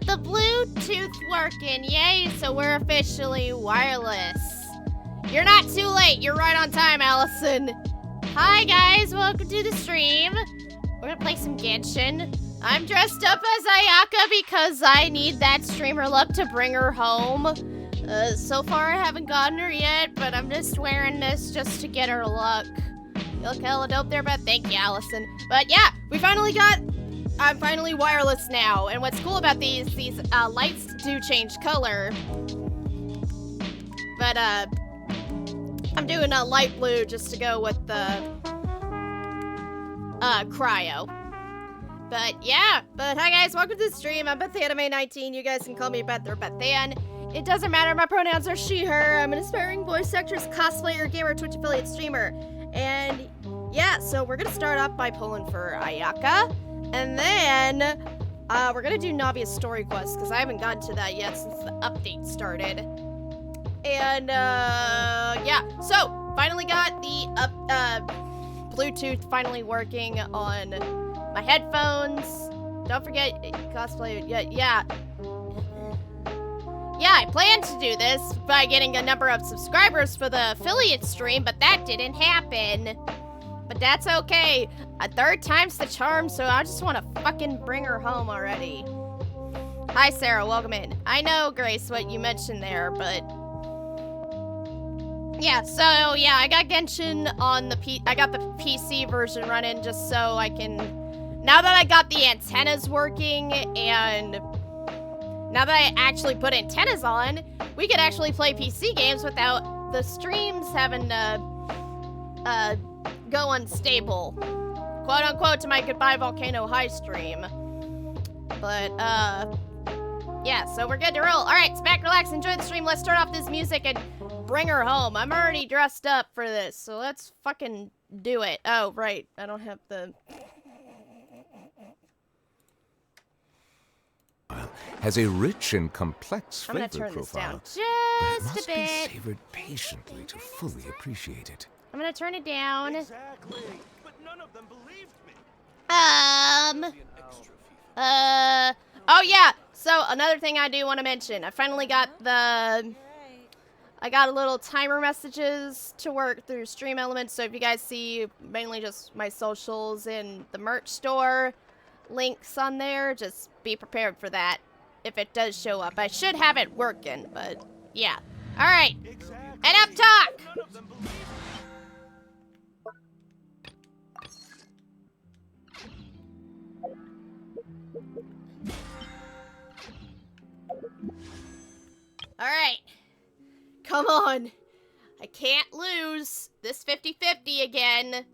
the Bluetooth working. Yay, so we're officially wireless. You're not too late. You're right on time, Allison. Hi, guys. Welcome to the stream. We're gonna play some Genshin. I'm dressed up as Ayaka because I need that streamer luck to bring her home. So far, I haven't gotten her yet, but I'm just wearing this just to get her luck. You look hella dope there, but thank you, Allison. But yeah, I'm finally wireless now. And what's cool about these lights do change color. But I'm doing a light blue just to go with the cryo. But yeah, hi guys, welcome to the stream. I'm BethAnime19. You guys can call me Beth or Bethan. It doesn't matter, my pronouns are she, her. I'm an aspiring voice actress, cosplayer, gamer, Twitch affiliate, streamer. And yeah, so we're gonna start off by pulling for Ayaka. And then we're gonna do Navia Story Quest, because I haven't gotten to that yet since the update started. And yeah, so finally got the Bluetooth finally working on my headphones. Don't forget cosplay. Yeah, I planned to do this by getting a number of subscribers for the affiliate stream, but that didn't happen. But that's okay. A third time's the charm, so I just want to fucking bring her home already. Hi, Sarah. Welcome in. I know, Grace, what you mentioned there, but yeah. So yeah, I got Genshin on the I got the PC version running just so I can. Now that I got the antennas working and now that I actually put antennas on, we could actually play PC games without the streams having to go unstable, quote unquote, to my Goodbye Volcano High stream. But yeah, so we're good to roll. All right, sit back, relax, enjoy the stream. Let's turn off this music and bring her home. I'm already dressed up for this, so let's fucking do it. Oh, right, I don't have the... Has a rich and complex flavor I'm gonna turn profile. this down just a bit. It must be savored patiently to fully appreciate it. I'm gonna turn it down. Exactly. But none of them believed me. Oh yeah, so another thing I do want to mention, I finally got I got a little timer messages to work through Stream Elements, so if you guys see mainly just my socials and the merch store links on there, just be prepared for that if it does show up. I should have it working, but yeah. All right, enough talk. None of them believed me. All right, come on. I can't lose this 50-50 again.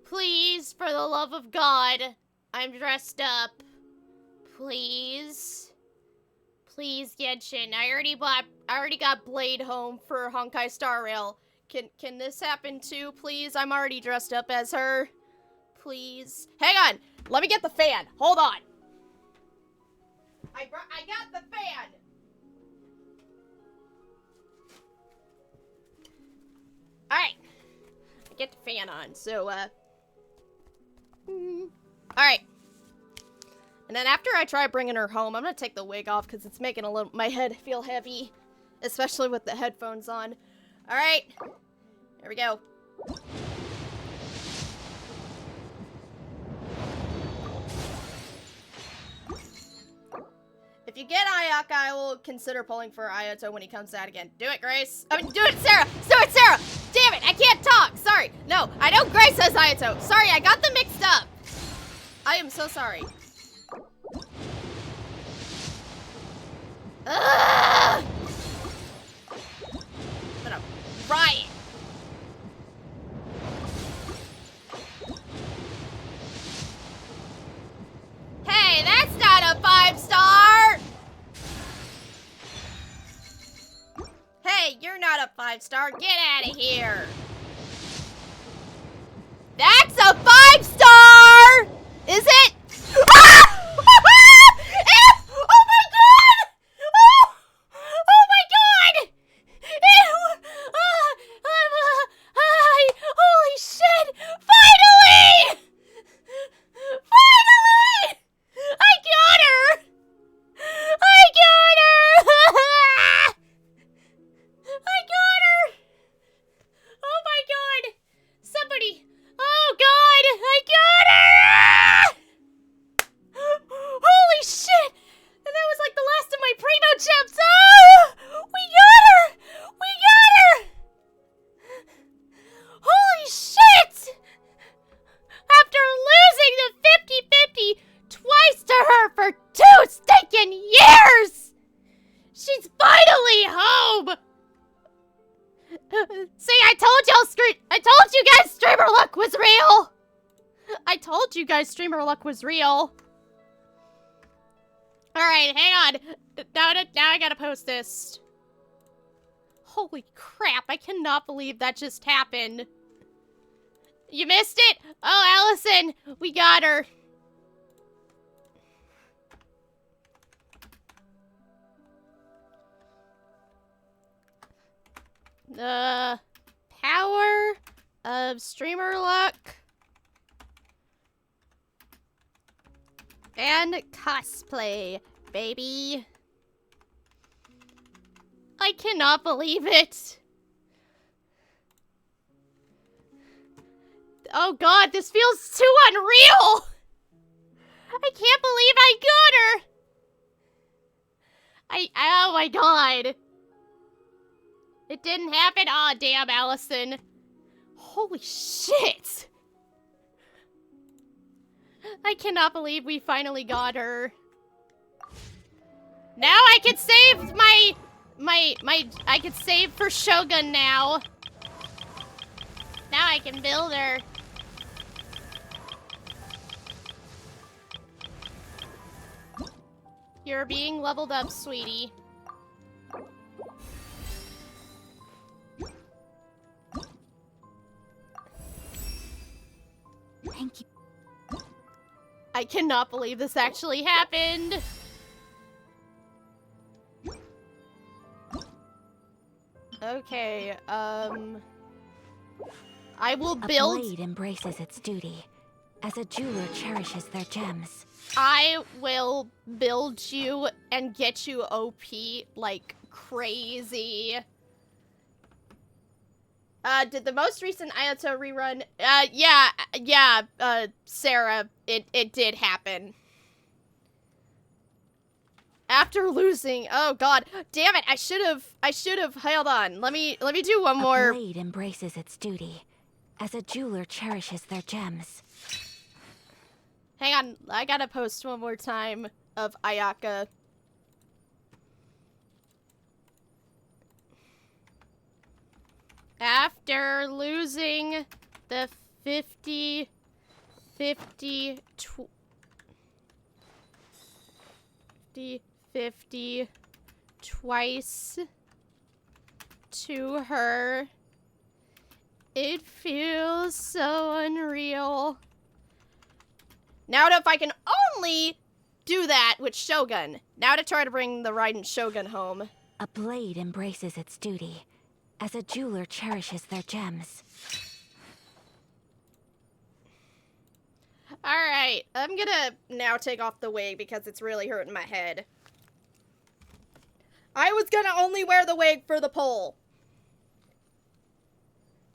Please, for the love of God, I'm dressed up. Please. Please, Genshin. I already got Blade home for Honkai Star Rail. Can this happen too, please? I'm already dressed up as her. Please. Hang on. Let me get the fan. Hold on. I got the fan. All right. I get the fan on. So all right. And then after I try bringing her home, I'm gonna take the wig off because it's making my head feel heavy, especially with the headphones on. All right, here we go. If you get Ayaka, I will consider pulling for Ayato when he comes out again. Do it, Grace. I mean, do it, Sarah. Do it, Sarah. Damn it, I can't talk. Sorry. No, I know Grace says Ayato. Sorry, I got them mixed up. I am so sorry. Ugh! I'm gonna riot. Hey, that's not a 5-star! Hey, you're not a 5-star. Get out of here. That's a 5-star! Is it? Ah! Ew! Oh my god! Oh my god! Ew! Holy shit! Finally! Finally! I got her! in years! She's finally home! See, I told you guys streamer luck was real! I told you guys streamer luck was real. Alright, hang on. Now I gotta post this. Holy crap, I cannot believe that just happened. You missed it? Oh, Allison, we got her. The power of streamer luck and cosplay, baby. I cannot believe it. Oh god, this feels too unreal. I can't believe I got her. Oh my god. It didn't happen? Aw, damn, Allison. Holy shit. I cannot believe we finally got her. Now I can save I can save for Shogun now. Now I can build her. You're being leveled up, sweetie. Thank you. I cannot believe this actually happened. Okay, I will build. A blade embraces its duty, as a jeweler cherishes their gems. I will build you and get you OP like crazy. Did the most recent Ayato rerun? Yeah, Sarah, it did happen. After losing, oh god, damn it, I should have, hold on, let me do one more. A blade embraces its duty, as a jeweler cherishes their gems. Hang on, I gotta post one more time of Ayaka. After losing the 50 twice to her, it feels so unreal. Now if I can only do that with Shogun. Now to try to bring the Raiden Shogun home. A blade embraces its duty, as a jeweler cherishes their gems. Alright, I'm gonna now take off the wig because it's really hurting my head. I was gonna only wear the wig for the poll.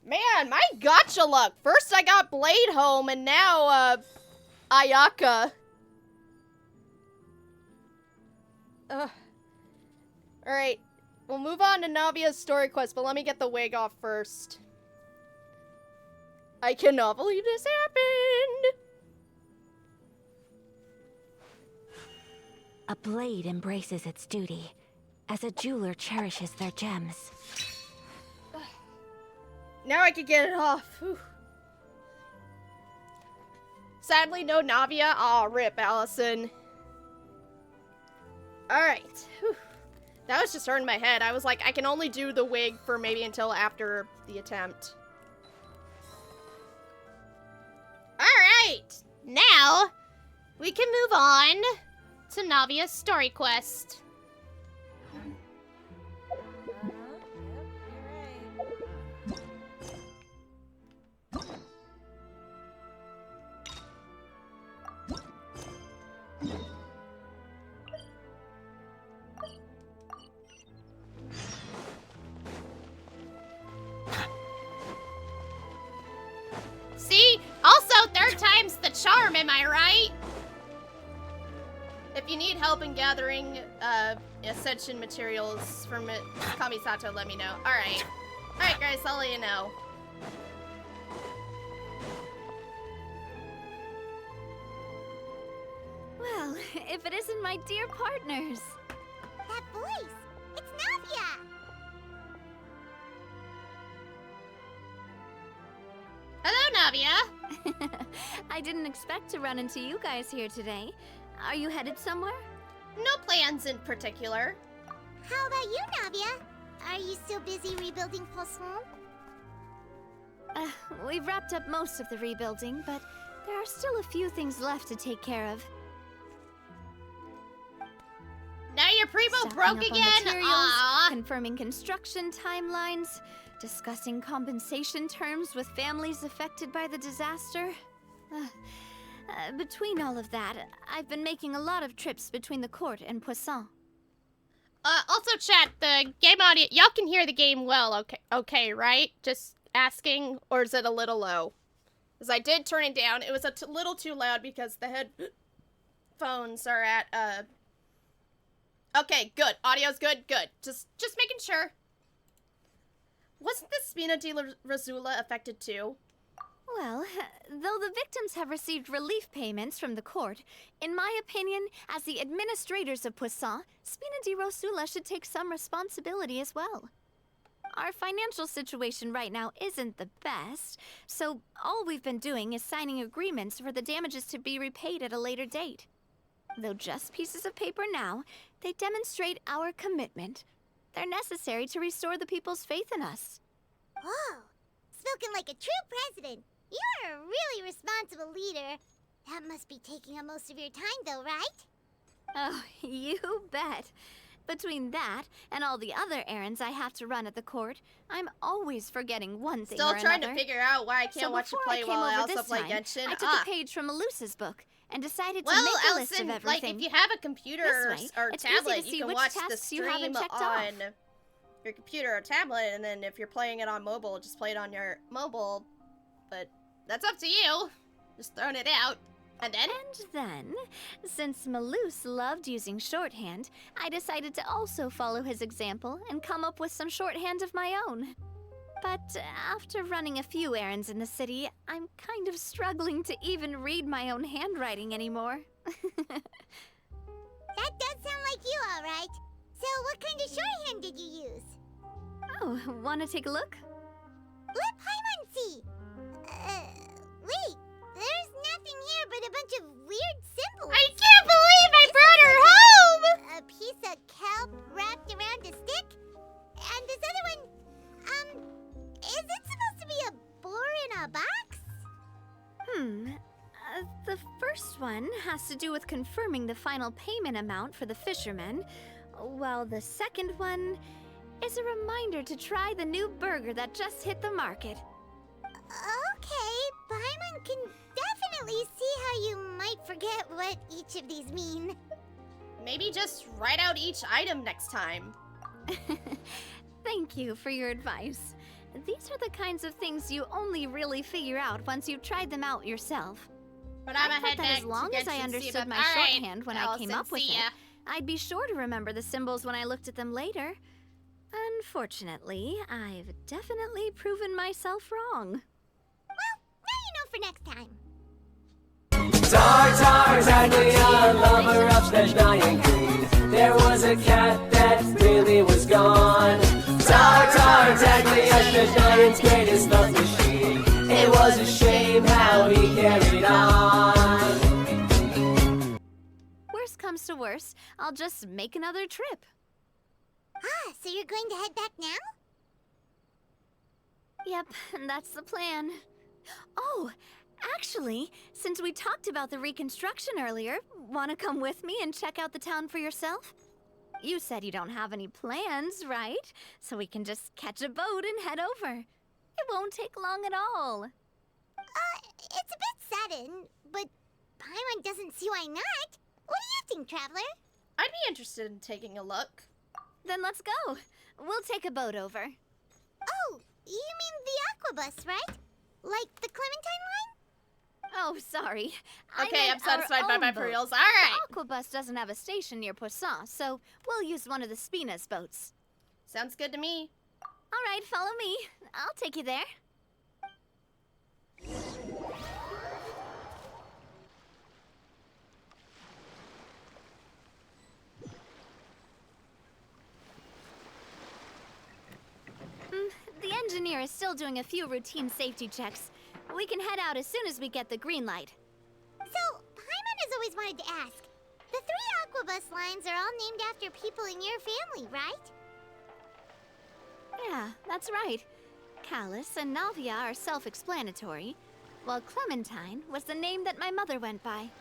Man, my gotcha luck. First I got Blade home and now, Ayaka. Alright, we'll move on to Navia's Story Quest, but let me get the wig off first. I cannot believe this happened! A blade embraces its duty, as a jeweler cherishes their gems. Now I can get it off. Whew. Sadly, no Navia. Aw, rip, Allison. Alright. That was just hurting my head. I was like, I can only do the wig for maybe until after the attempt. Alright! Now, we can move on to Navia's Story Quest. See? Also, third time's the charm, am I right? If you need help in gathering ascension materials from Kamisato, let me know. Alright. Alright, guys, I'll let you know. Well, Well, if it isn't my dear partners. That voice! It's Navia! Hello, Navia. I didn't expect to run into you guys here today. Are you headed somewhere? No plans in particular. How about you, Navia? Are you still busy rebuilding Poisson? We've wrapped up most of the rebuilding, but there are still a few things left to take care of. Now your primo Stocking broke up on again? materials, Aww. confirming construction timelines, discussing compensation terms with families affected by the disaster. Between all of that, I've been making a lot of trips between the court and Poisson. Also, chat, the game audio, y'all can hear the game well, okay, right? Just asking, or is it a little low? Because I did turn it down. It was a little too loud because the headphones are at, Okay, good. Audio's good, good. Just making sure. Wasn't the Spina di Rosula affected too? Well, though the victims have received relief payments from the court, in my opinion, as the administrators of Poisson, Spina di Rosula should take some responsibility as well. Our financial situation right now isn't the best, so all we've been doing is signing agreements for the damages to be repaid at a later date. Though just pieces of paper now, they demonstrate our commitment. They're necessary to restore the people's faith in us. Whoa! Spoken like a true president. You're a really responsible leader. That must be taking up most of your time, though, right? Oh, you bet. Between that and all the other errands I have to run at the court, I'm always forgetting one thing Still or trying another. to figure out why I can't So watch you before play I came while I over also this play time, Genshin. I took a page from Alusa's book and decided to Well, make a list Allison, of like, everything. if you have a computer This way, or it's easy tablet, to see you can which watch the tasks you stream haven't checked on off. your computer or tablet, and then if you're playing it on mobile, just play it on your mobile. But that's up to you. Just throwing it out. And then? And then, since Malus loved using shorthand, I decided to also follow his example and come up with some shorthand of my own. But after running a few errands in the city, I'm kind of struggling to even read my own handwriting anymore. That does sound like you, all right. So what kind of shorthand did you use? Oh, wanna take a look? Let Paimon see. Wait. There's nothing here but a bunch of weird symbols. I can't believe I brought her home! A piece of kelp wrapped around a stick? And this other one, is it supposed to be a boar in a box? The first one has to do with confirming the final payment amount for the fishermen, while the second one is a reminder to try the new burger that just hit the market. Okay, Paimon can definitely see how you might forget what each of these mean. Maybe just write out each item next time. Thank you for your advice. These are the kinds of things you only really figure out once you've tried them out yourself. But I'm I a head thought back that as long to as I Genshin understood Seabuff. my All right, shorthand when I came Allison, up with see it, ya. I'd be sure to remember the symbols when I looked at them later. Unfortunately, I've definitely proven myself wrong. Well, now you know for next time. Tartaglia, lover of the dying queen. There was a cat that really was gone. Tartaglia, the giant's greatest love machine. It was a shame how he carried on. Worst comes to worst, I'll just make another trip. Ah, so you're going to head back now? Yep, that's the plan. Oh, actually, since we talked about the reconstruction earlier, want to come with me and check out the town for yourself? You said you don't have any plans, right? So we can just catch a boat and head over. It won't take long at all. It's a bit sudden, but Paimon doesn't see why not. What do you think, Traveler? I'd be interested in taking a look. Then let's go. We'll take a boat over. Oh, you mean the Aquabus, right? Like the Clementine line? Oh, sorry. Okay, I'm satisfied by my pearls. All The right. Aquabus doesn't have a station near Poisson, so we'll use one of the Spina's boats. Sounds good to me. All right, follow me. I'll take you there. engineer is still doing a few routine safety checks. We can head out as soon as we get the green light. So, Paimon has always wanted to ask. The 3 Aquabus lines are all named after people in your family, right? Yeah, that's right. Callus and Navia are self-explanatory, while Clementine was the name that my mother went by.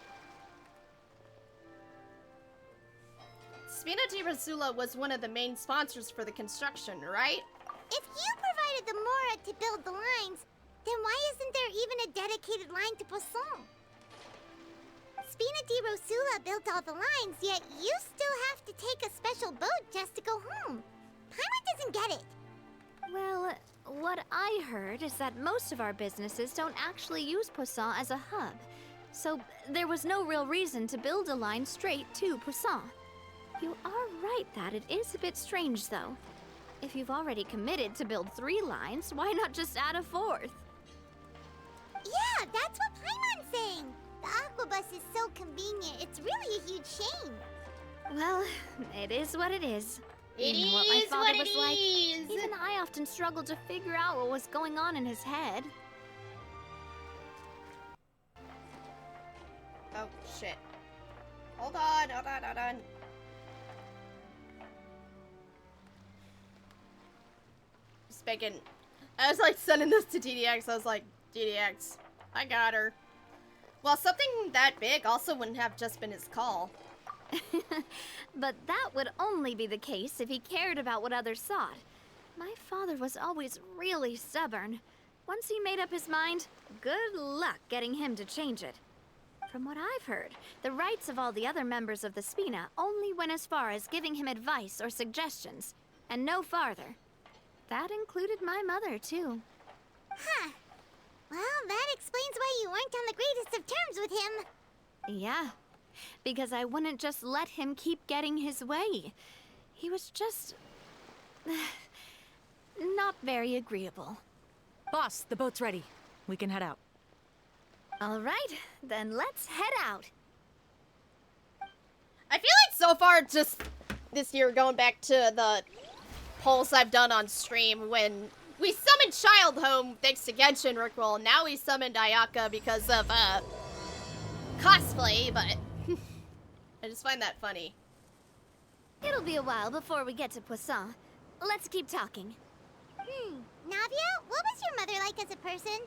Spina di Rosula was one of the main sponsors for the construction, right? If you provided the Mora to build the lines, then why isn't there even a dedicated line to Poisson? Spina di Rosula built all the lines, yet you still have to take a special boat just to go home. Paimon doesn't get it. Well, what I heard is that most of our businesses don't actually use Poisson as a hub, so there was no real reason to build a line straight to Poisson. You are right that it is a bit strange, though. If you've already committed to build 3 lines, why not just add a 4th? Yeah, that's what Paimon's saying. The Aquabus is so convenient, it's really a huge shame. Well, it is what it is. It You know what my is father what was it like. is. Even I often struggled to figure out what was going on in his head. Oh, shit. Hold on. Speaking, I was like sending this to DDX. I was like, DDX, I got her. Well, something that big also wouldn't have just been his call. But that would only be the case if he cared about what others thought. My father was always really stubborn. Once he made up his mind, good luck getting him to change it. From what I've heard, the rights of all the other members of the Spina only went as far as giving him advice or suggestions, and no farther. That included my mother, too. Huh. Well, that explains why you weren't on the greatest of terms with him. Yeah, because I wouldn't just let him keep getting his way. He was just... not very agreeable. Boss, the boat's ready. We can head out. All right, then let's head out. I feel like so far just this year, going back to the polls I've done on stream, when we summoned Child Home thanks to Genshin Rickroll, now we summoned Ayaka because of cosplay, but I just find that funny. It'll be a while before we get to Poisson. Let's keep talking. Navia, what was your mother like as a person?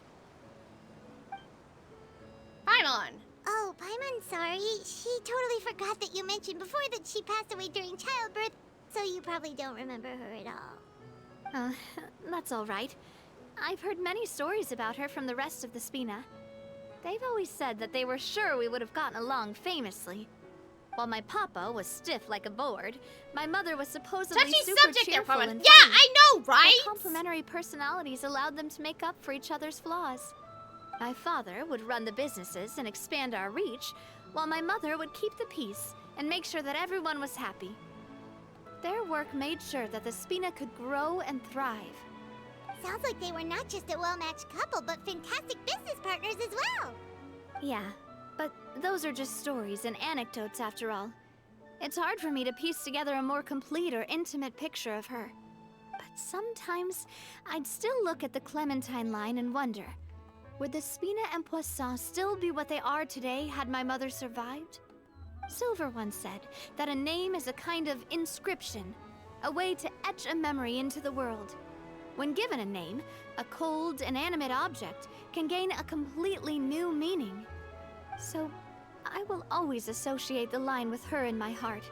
Paimon. Oh, Paimon, sorry. She totally forgot that you mentioned before that she passed away during childbirth, so you probably don't remember her at all. That's all right. I've heard many stories about her from the rest of the Spina. They've always said that they were sure we would have gotten along famously. While my papa was stiff like a board, my mother was supposedly Touchy super subject there, cheerful Paimon. and Yeah, funny. I know, right? Their complementary personalities allowed them to make up for each other's flaws. My father would run the businesses and expand our reach, while my mother would keep the peace and make sure that everyone was happy. Their work made sure that the Spina could grow and thrive. Sounds like they were not just a well-matched couple, but fantastic business partners as well. Yeah, but those are just stories and anecdotes after all. It's hard for me to piece together a more complete or intimate picture of her. But sometimes, I'd still look at the Clementine line and wonder, would the Spina and Poisson still be what they are today had my mother survived? Silver once said that a name is a kind of inscription, a way to etch a memory into the world. When given a name, a cold, inanimate object can gain a completely new meaning. So, I will always associate the line with her in my heart.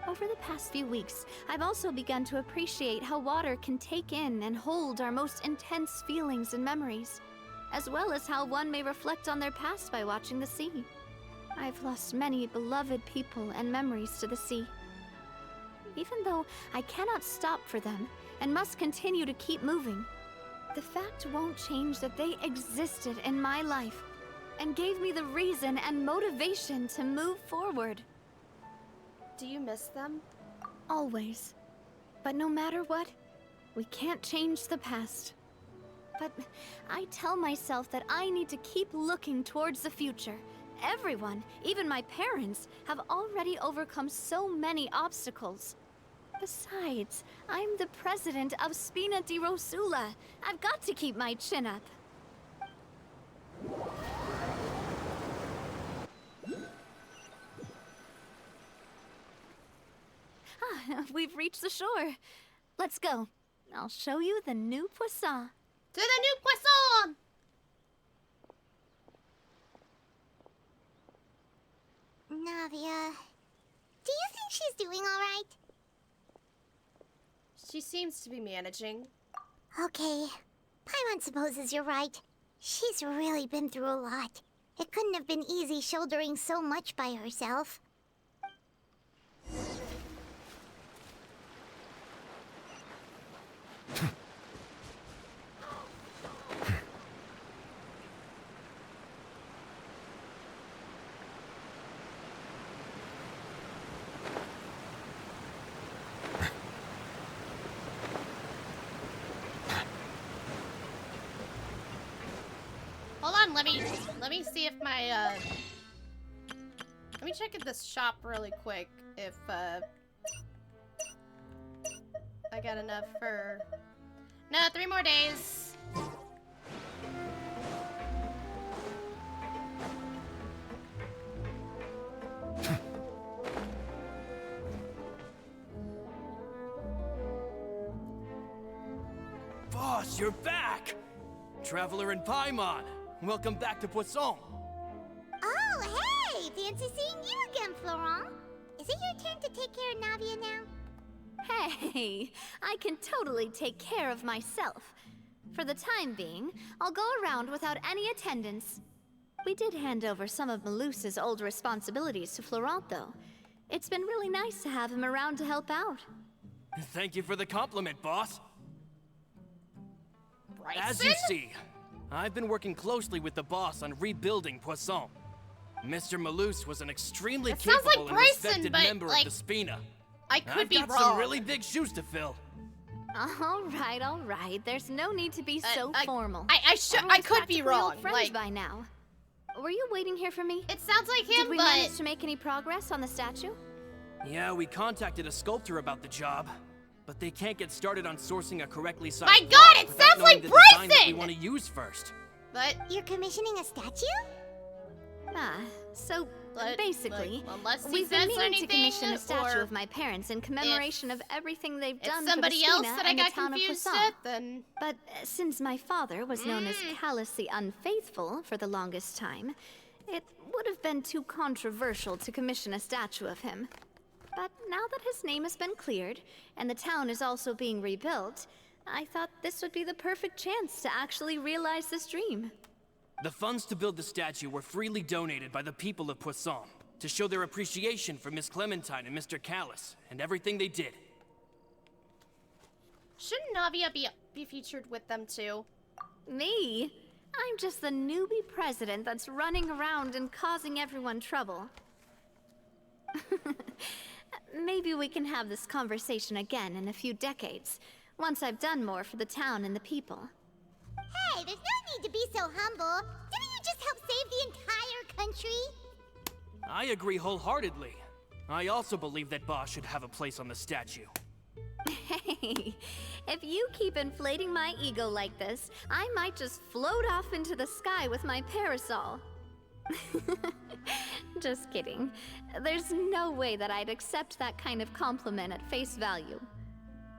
Over the past few weeks, I've also begun to appreciate how water can take in and hold our most intense feelings and memories, as well as how one may reflect on their past by watching the sea. I've lost many beloved people and memories to the sea. Even though I cannot stop for them and must continue to keep moving, the fact won't change that they existed in my life and gave me the reason and motivation to move forward. Do you miss them? Always. But no matter what, we can't change the past. But I tell myself that I need to keep looking towards the future. Everyone, even my parents, have already overcome so many obstacles. Besides, I'm the president of Spina di Rosula. I've got to keep my chin up. We've reached the shore. Let's go. I'll show you the new poisson. To the new poisson! Navia, do you think she's doing all right? She seems to be managing. Okay, Paimon supposes you're right. She's really been through a lot. It couldn't have been easy shouldering so much by herself. Hold on, let me see if my let me check at this shop really quick if I got enough for 3 more days. Boss, you're back! Traveler and Paimon, welcome back to Poisson. Oh, hey! Fancy seeing you again, Florent. Is it your turn to take care of Navia now? Hey, I can totally take care of myself. For the time being, I'll go around without any attendance. We did hand over some of Malus's old responsibilities to Florent, though. It's been really nice to have him around to help out. Thank you for the compliment, boss. Bryson? As you see, I've been working closely with the boss on rebuilding Poisson. Mr. Malus was an extremely It sounds like capable and Bryson, respected but, member like, of the Spina. I could be I've got wrong. some really big shoes to fill. All right. There's no need to be so formal. I Everyone's could be practically wrong. old friends Like, by now. Were you waiting here for me? it sounds like Did him, we but manage to make any progress on the statue? Yeah, we contacted a sculptor about the job, but they can't get started on sourcing a correctly sized My block God, it without sounds knowing like the design that we Bryson! want to use first. but You're commissioning a statue? So But, basically, like, unless he we've been says meaning to commission anything, a statue or of my parents in commemoration of everything they've it's done somebody for the else Spina that I and the got town confused of Poisson. with, then But since my father was known as Callous the Unfaithful for the longest time, it would have been too controversial to commission a statue of him. But now that his name has been cleared, and the town is also being rebuilt, I thought this would be the perfect chance to actually realize this dream. The funds to build the statue were freely donated by the people of Poisson to show their appreciation for Miss Clementine and Mr. Callous and everything they did. shouldn't Navia be featured with them too? Me? I'm just the newbie president that's running around and causing everyone trouble. Maybe we can have this conversation again in a few decades, once I've done more for the town and the people. Hey, there's no need to be so humble. Didn't you just help save the entire country? I agree wholeheartedly. I also believe that Boss should have a place on the statue. Hey, if you keep inflating my ego like this, I might just float off into the sky with my parasol. Just kidding. There's no way that I'd accept that kind of compliment at face value.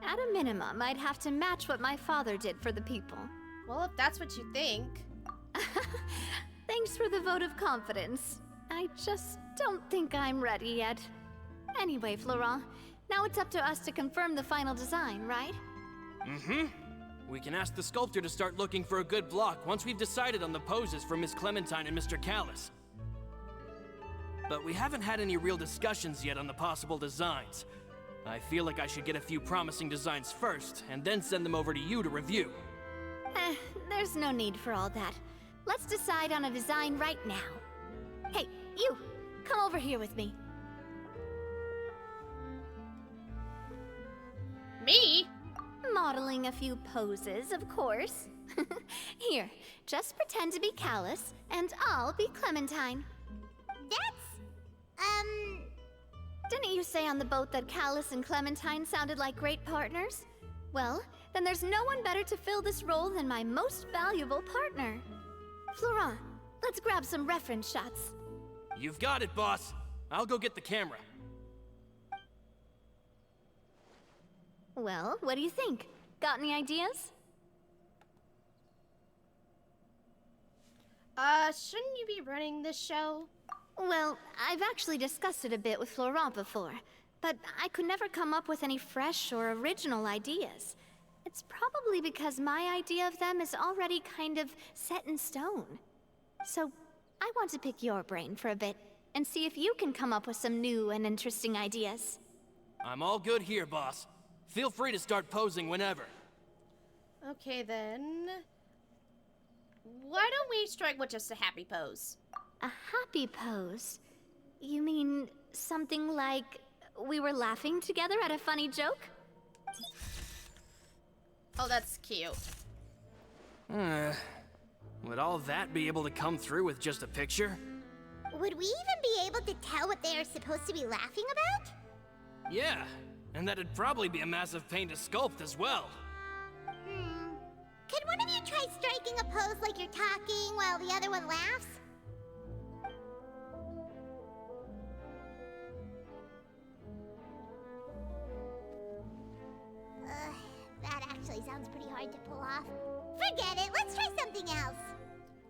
At a minimum, I'd have to match what my father did for the people. Well, if that's what you think. Thanks for the vote of confidence. I just don't think I'm ready yet. Anyway, Florent, now it's up to us to confirm the final design, right? Mm-hmm. We can ask the sculptor to start looking for a good block once we've decided on the poses for Miss Clementine and Mr. Callous. But we haven't had any real discussions yet on the possible designs. I feel like I should get a few promising designs first, and then send them over to you to review. There's no need for all that. Let's decide on a design right now. Hey, you! Come over here with me. Me? Modeling a few poses, of course. Here, just pretend to be Callous, and I'll be Clementine. Didn't you say on the boat that Callus and Clementine sounded like great partners? Well, then there's no one better to fill this role than my most valuable partner. Florent, let's grab some reference shots. You've got it, boss. I'll go get the camera. Well, what do you think? Got any ideas? Shouldn't you be running this show? Well, I've actually discussed it a bit with Florent before, but I could never come up with any fresh or original ideas. It's probably because my idea of them is already kind of set in stone. So, I want to pick your brain for a bit and see if you can come up with some new and interesting ideas. I'm all good here, boss. Feel free to start posing whenever. Okay, then. Why don't we strike with just a happy pose? A happy pose? You mean something like we were laughing together at a funny joke? Oh, that's cute. Would all that be able to come through with just a picture? Would we even be able to tell what they are supposed to be laughing about? Yeah, and that'd probably be a massive pain to sculpt as well. Could one of you try striking a pose like you're talking while the other one laughs? That actually sounds pretty hard to pull off. Forget it, let's try something else.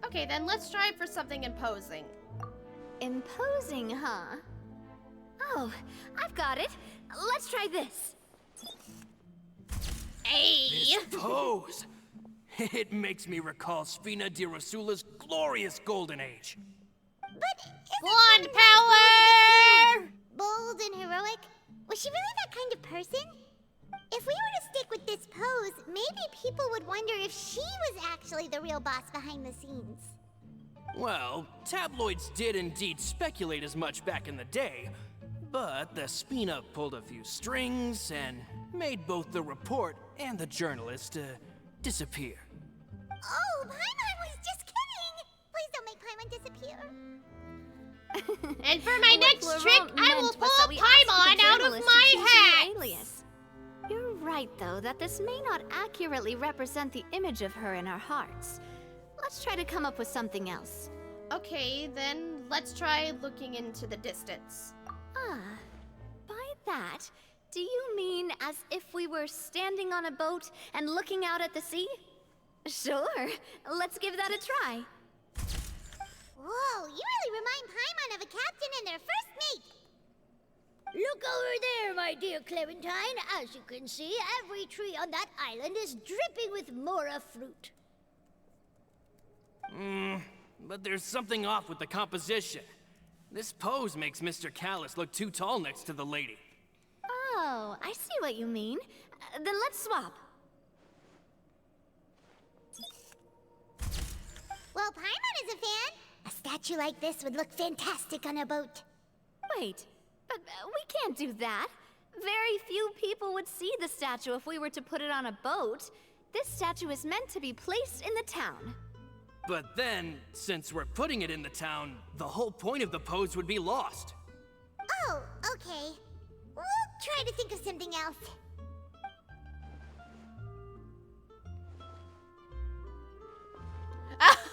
Okay, then let's strive for something imposing. Imposing, huh? Oh, I've got it. Let's try this. Hey! This pose! It makes me recall Spina di Rosula's glorious golden age. But Blonde power! bold and heroic? Was she really that kind of person? If we were to stick with this pose, maybe people would wonder if she was actually the real boss behind the scenes. Well, tabloids did indeed speculate as much back in the day, but the Spina pulled a few strings and made both the report and the journalist disappear. Oh, Paimon was just kidding! Please don't make Paimon disappear. And for my next What trick, Florent I will meant was pull that we asked Paimon the out of journalist my to choose a hat! new alias. You're right, though, that this may not accurately represent the image of her in our hearts. Let's try to come up with something else. Okay, then let's try looking into the distance. Ah, by that, do you mean as if we were standing on a boat and looking out at the sea? Sure, let's give that a try. Whoa, you really remind Paimon of a captain and their first mate. Look over there, my dear Clementine. As you can see, every tree on that island is dripping with mora fruit. But there's something off with the composition. This pose makes Mr. Callus look too tall next to the lady. Oh, I see what you mean. Then let's swap. Well, Paimon is a fan. A statue like this would look fantastic on a boat. Wait, but we can't do that. Very few people would see the statue if we were to put it on a boat. This statue is meant to be placed in the town. But then, since we're putting it in the town, the whole point of the pose would be lost. Oh, okay. We'll try to think of something else.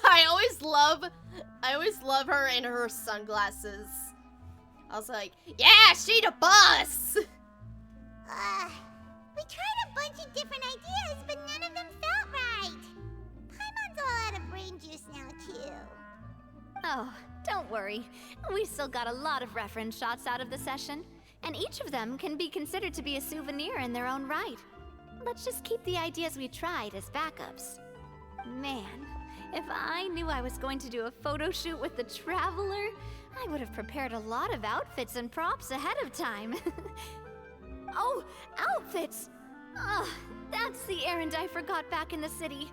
I always love her in her sunglasses. I was like, yeah, she the boss! We tried a bunch of different ideas, but none of them felt right. Paimon's all out of brain juice now, too. Oh, don't worry. We still got a lot of reference shots out of the session, and each of them can be considered to be a souvenir in their own right. Let's just keep the ideas we tried as backups. Man, if I knew I was going to do a photo shoot with the Traveler, I would have prepared a lot of outfits and props ahead of time. Oh, outfits! Oh, that's the errand I forgot back in the city.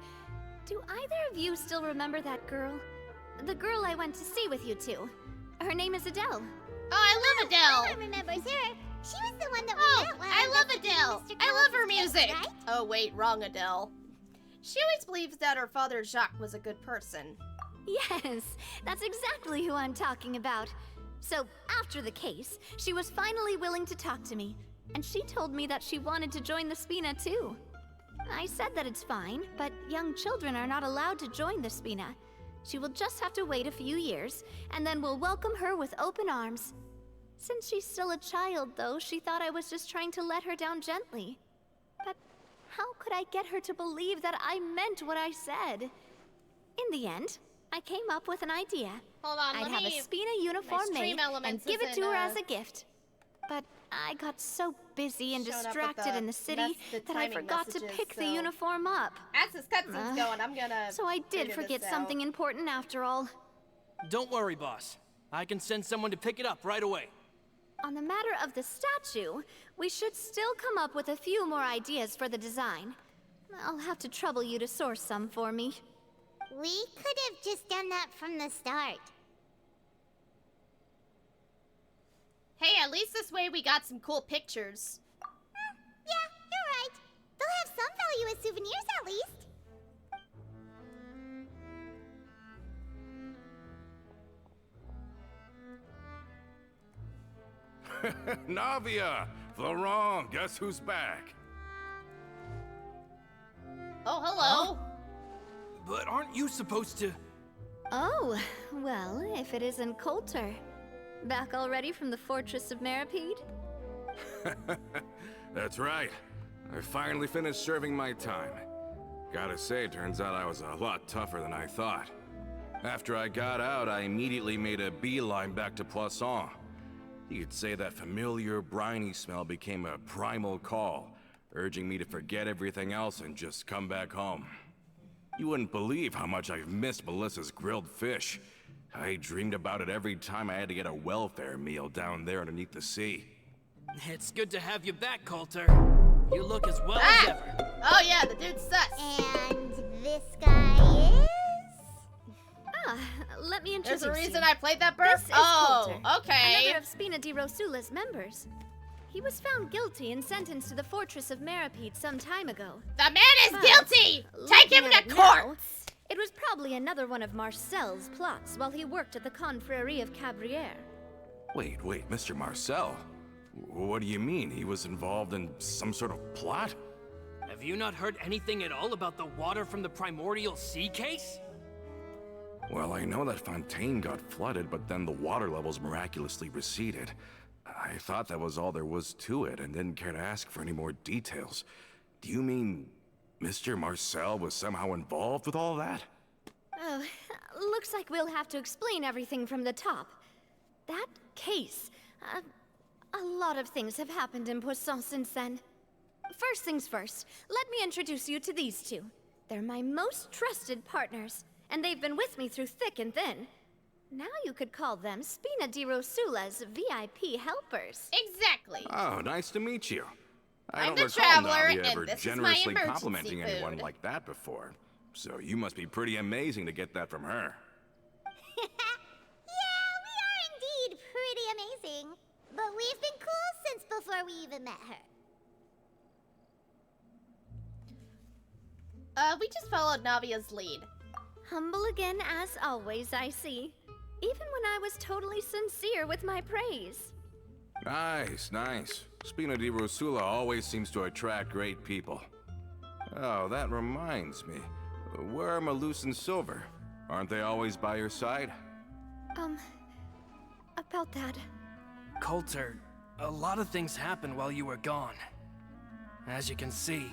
Do either of you still remember that girl? The girl I went to see with you two. Her name is Adele. Oh, I love Adele! Everyone remembers her. She was the one that we Oh, met when I love visiting Adele! Mr. I love her Callis' music! right? Oh wait, wrong Adele. She always believes that her father Jacques was a good person. Yes, that's exactly who I'm talking about. So, after the case, she was finally willing to talk to me, and she told me that she wanted to join the Spina too. I said that it's fine, but young children are not allowed to join the Spina. She will just have to wait a few years, and then we'll welcome her with open arms. Since she's still a child, though, she thought I was just trying to let her down gently. But how could I get her to believe that I meant what I said? In the end, I came up with an idea. Hold on, I'd let have me... a Spina uniform my stream made and elements give it to isn't, her as a gift. But I got so busy and showing up with distracted the in the city the that I timing forgot to messages, pick the so- uniform up. As this cutscene's going, I'm gonna... So I did figure forget this something out. important after all. Don't worry, boss. I can send someone to pick it up right away. On the matter of the statue, we should still come up with a few more ideas for the design. I'll have to trouble you to source some for me. We could have just done that from the start. Hey, at least this way we got some cool pictures. Yeah, you're right. They'll have some value as souvenirs at least. Navia! Florent, guess who's back? Oh, hello. But aren't you supposed to... Oh, well, if it isn't Coulter. Back already from the Fortress of Meripede? That's right. I finally finished serving my time. Gotta say, turns out I was a lot tougher than I thought. After I got out, I immediately made a beeline back to Poisson. You could say that familiar, briny smell became a primal call, urging me to forget everything else and just come back home. You wouldn't believe how much I've missed Melissa's grilled fish. I dreamed about it every time I had to get a welfare meal down there underneath the sea. It's good to have you back, Coulter. You look as well as ever. Oh yeah, the dude's sus. And this guy is... Ah, let me introduce There's a reason you. I played that burp? This is Oh, Coulter, okay. another of Spina di Rosula's members. He was found guilty and sentenced to the Fortress of Meripede some time ago. The man is But, guilty! Take him looking to at it court! now, it was probably another one of Marcel's plots while he worked at the Confrérie of Cabrières. Wait, Mr. Marcel? What do you mean? He was involved in some sort of plot? Have you not heard anything at all about the water from the primordial sea case? Well, I know that Fontaine got flooded, but then the water levels miraculously receded. I thought that was all there was to it and didn't care to ask for any more details. Do you mean Mr. Marcel was somehow involved with all that? Oh, looks like we'll have to explain everything from the top. That case, a lot of things have happened in Poisson since then. First things first, let me introduce you to these two. They're my most trusted partners, and they've been with me through thick and thin. Now you could call them Spina di Rosula's VIP helpers. Exactly. Oh, nice to meet you. I I'm don't the recall traveler, Navia and ever this is my generously emergency complimenting anyone food. like that before. So you must be pretty amazing to get that from her. Yeah, we are indeed pretty amazing. But we've been cool since before we even met her. We just followed Navia's lead. Humble again as always, I see. Even when I was totally sincere with my praise. Nice. Spina di Rosula always seems to attract great people. Oh, that reminds me. Where are Malus and Silver? Aren't they always by your side? About that. Coulter, a lot of things happened while you were gone. As you can see,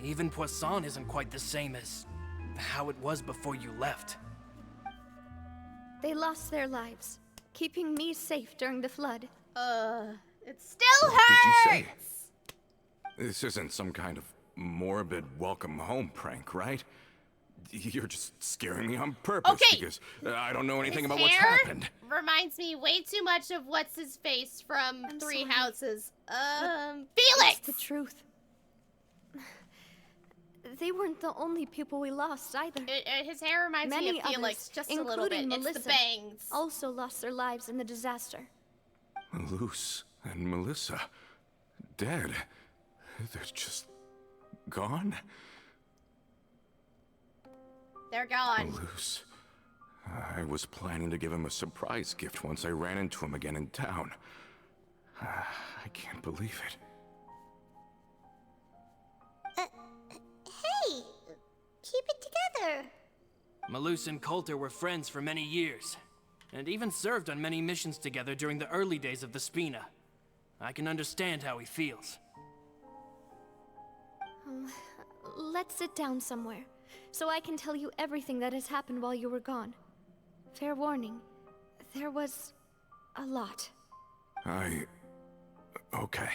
even Poisson isn't quite the same as how it was before you left. They lost their lives, keeping me safe during the flood. It still What did you say? hurts! This isn't some kind of morbid welcome home prank, right? You're just scaring me on purpose Okay. because I don't know anything His about what's hair happened. reminds me way too much of what's his face from I'm Three sorry. Houses. It's Felix! the truth. They weren't the only people we lost either. His hair reminds me Many of Felix others, just a little bit. including It's Melissa, the bangs. also lost their lives in the disaster. Malus and Melissa, dead. They're just gone? They're gone. Malus I was planning to give him a surprise gift once I ran into him again in town. I can't believe it. Hey! Keep it together! Malus and Coulter were friends for many years, and even served on many missions together during the early days of the Spina. I can understand how he feels. Let's sit down somewhere, so I can tell you everything that has happened while you were gone. Fair warning, there was a lot. Okay.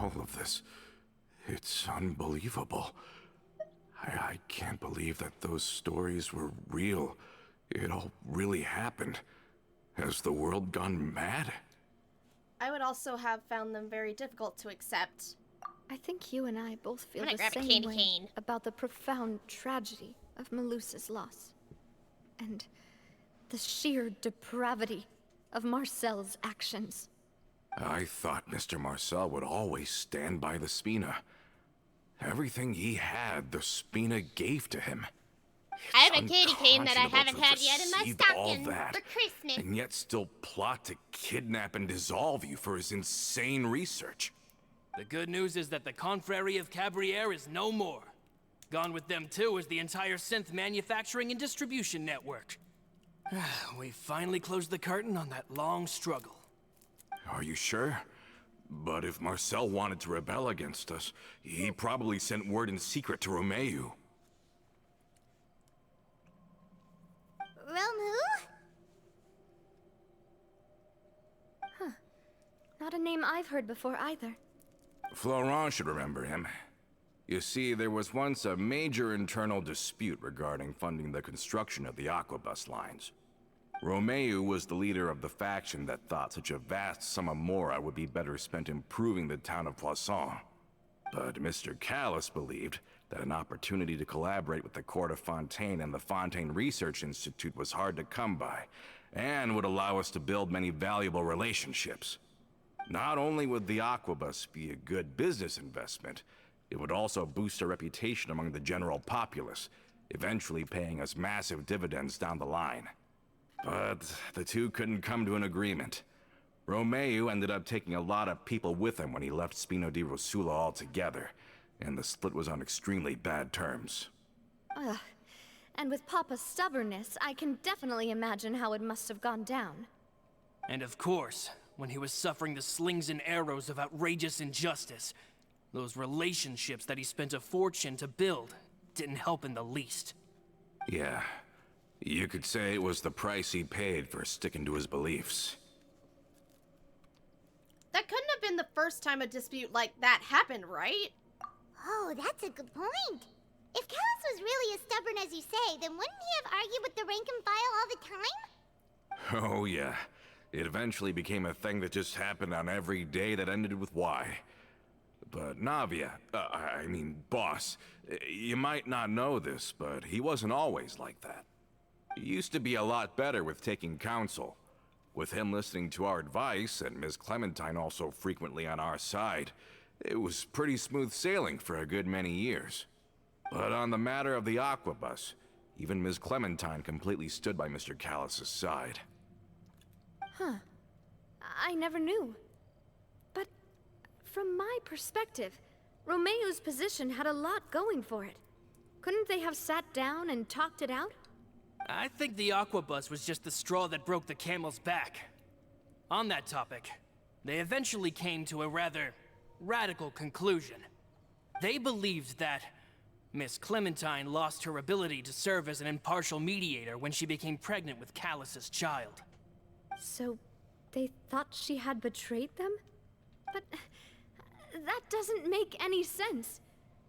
All of this, it's unbelievable. I can't believe that those stories were real. It all really happened. Has the world gone mad? I would also have found them very difficult to accept. I think you and I both feel I'm gonna the grab a same candy way cane. about the profound tragedy of Malus's loss. And the sheer depravity of Marcel's actions. I thought Mr. Marcel would always stand by the Spina. Everything he had, the Spina gave to him. I have a candy cane that I unconscionable haven't to had yet in my receive all stocking that, for Christmas. and yet still plot to kidnap and dissolve you for his insane research. The good news is that the Confrérie of Cabriere is no more. Gone with them too is the entire synth manufacturing and distribution network. We finally closed the curtain on that long struggle. Are you sure? But if Marcel wanted to rebel against us, he probably sent word in secret to Romeu. Romu? Not a name I've heard before either. Florent should remember him. You see, there was once a major internal dispute regarding funding the construction of the Aquabus lines. Romeu was the leader of the faction that thought such a vast sum of mora would be better spent improving the town of Poisson. But Mr. Callis believed that an opportunity to collaborate with the Court of Fontaine and the Fontaine Research Institute was hard to come by, and would allow us to build many valuable relationships. Not only would the Aquabus be a good business investment, it would also boost our reputation among the general populace, eventually paying us massive dividends down the line. But the two couldn't come to an agreement. Romeu ended up taking a lot of people with him when he left Spino di Rosula altogether, and the split was on extremely bad terms. Ugh. And with Papa's stubbornness, I can definitely imagine how it must have gone down. And of course, when he was suffering the slings and arrows of outrageous injustice, those relationships that he spent a fortune to build didn't help in the least. Yeah, you could say it was the price he paid for sticking to his beliefs. That couldn't have been the first time a dispute like that happened, right? Oh, that's a good point. If Callis was really as stubborn as you say, then wouldn't he have argued with the rank and file all the time? Oh yeah, it eventually became a thing that just happened on every day that ended with Y. But Navia, boss, you might not know this, but he wasn't always like that. He used to be a lot better with taking counsel. With him listening to our advice, and Ms. Clementine also frequently on our side, it was pretty smooth sailing for a good many years. But on the matter of the Aquabus, even Ms. Clementine completely stood by Mr. Callis' side. Huh. I never knew. But from my perspective, Romeu's position had a lot going for it. Couldn't they have sat down and talked it out? I think the Aquabus was just the straw that broke the camel's back. On that topic, they eventually came to a rather radical conclusion. They believed that Miss Clementine lost her ability to serve as an impartial mediator when she became pregnant with Callus's child. So, They thought she had betrayed them? But that doesn't make any sense.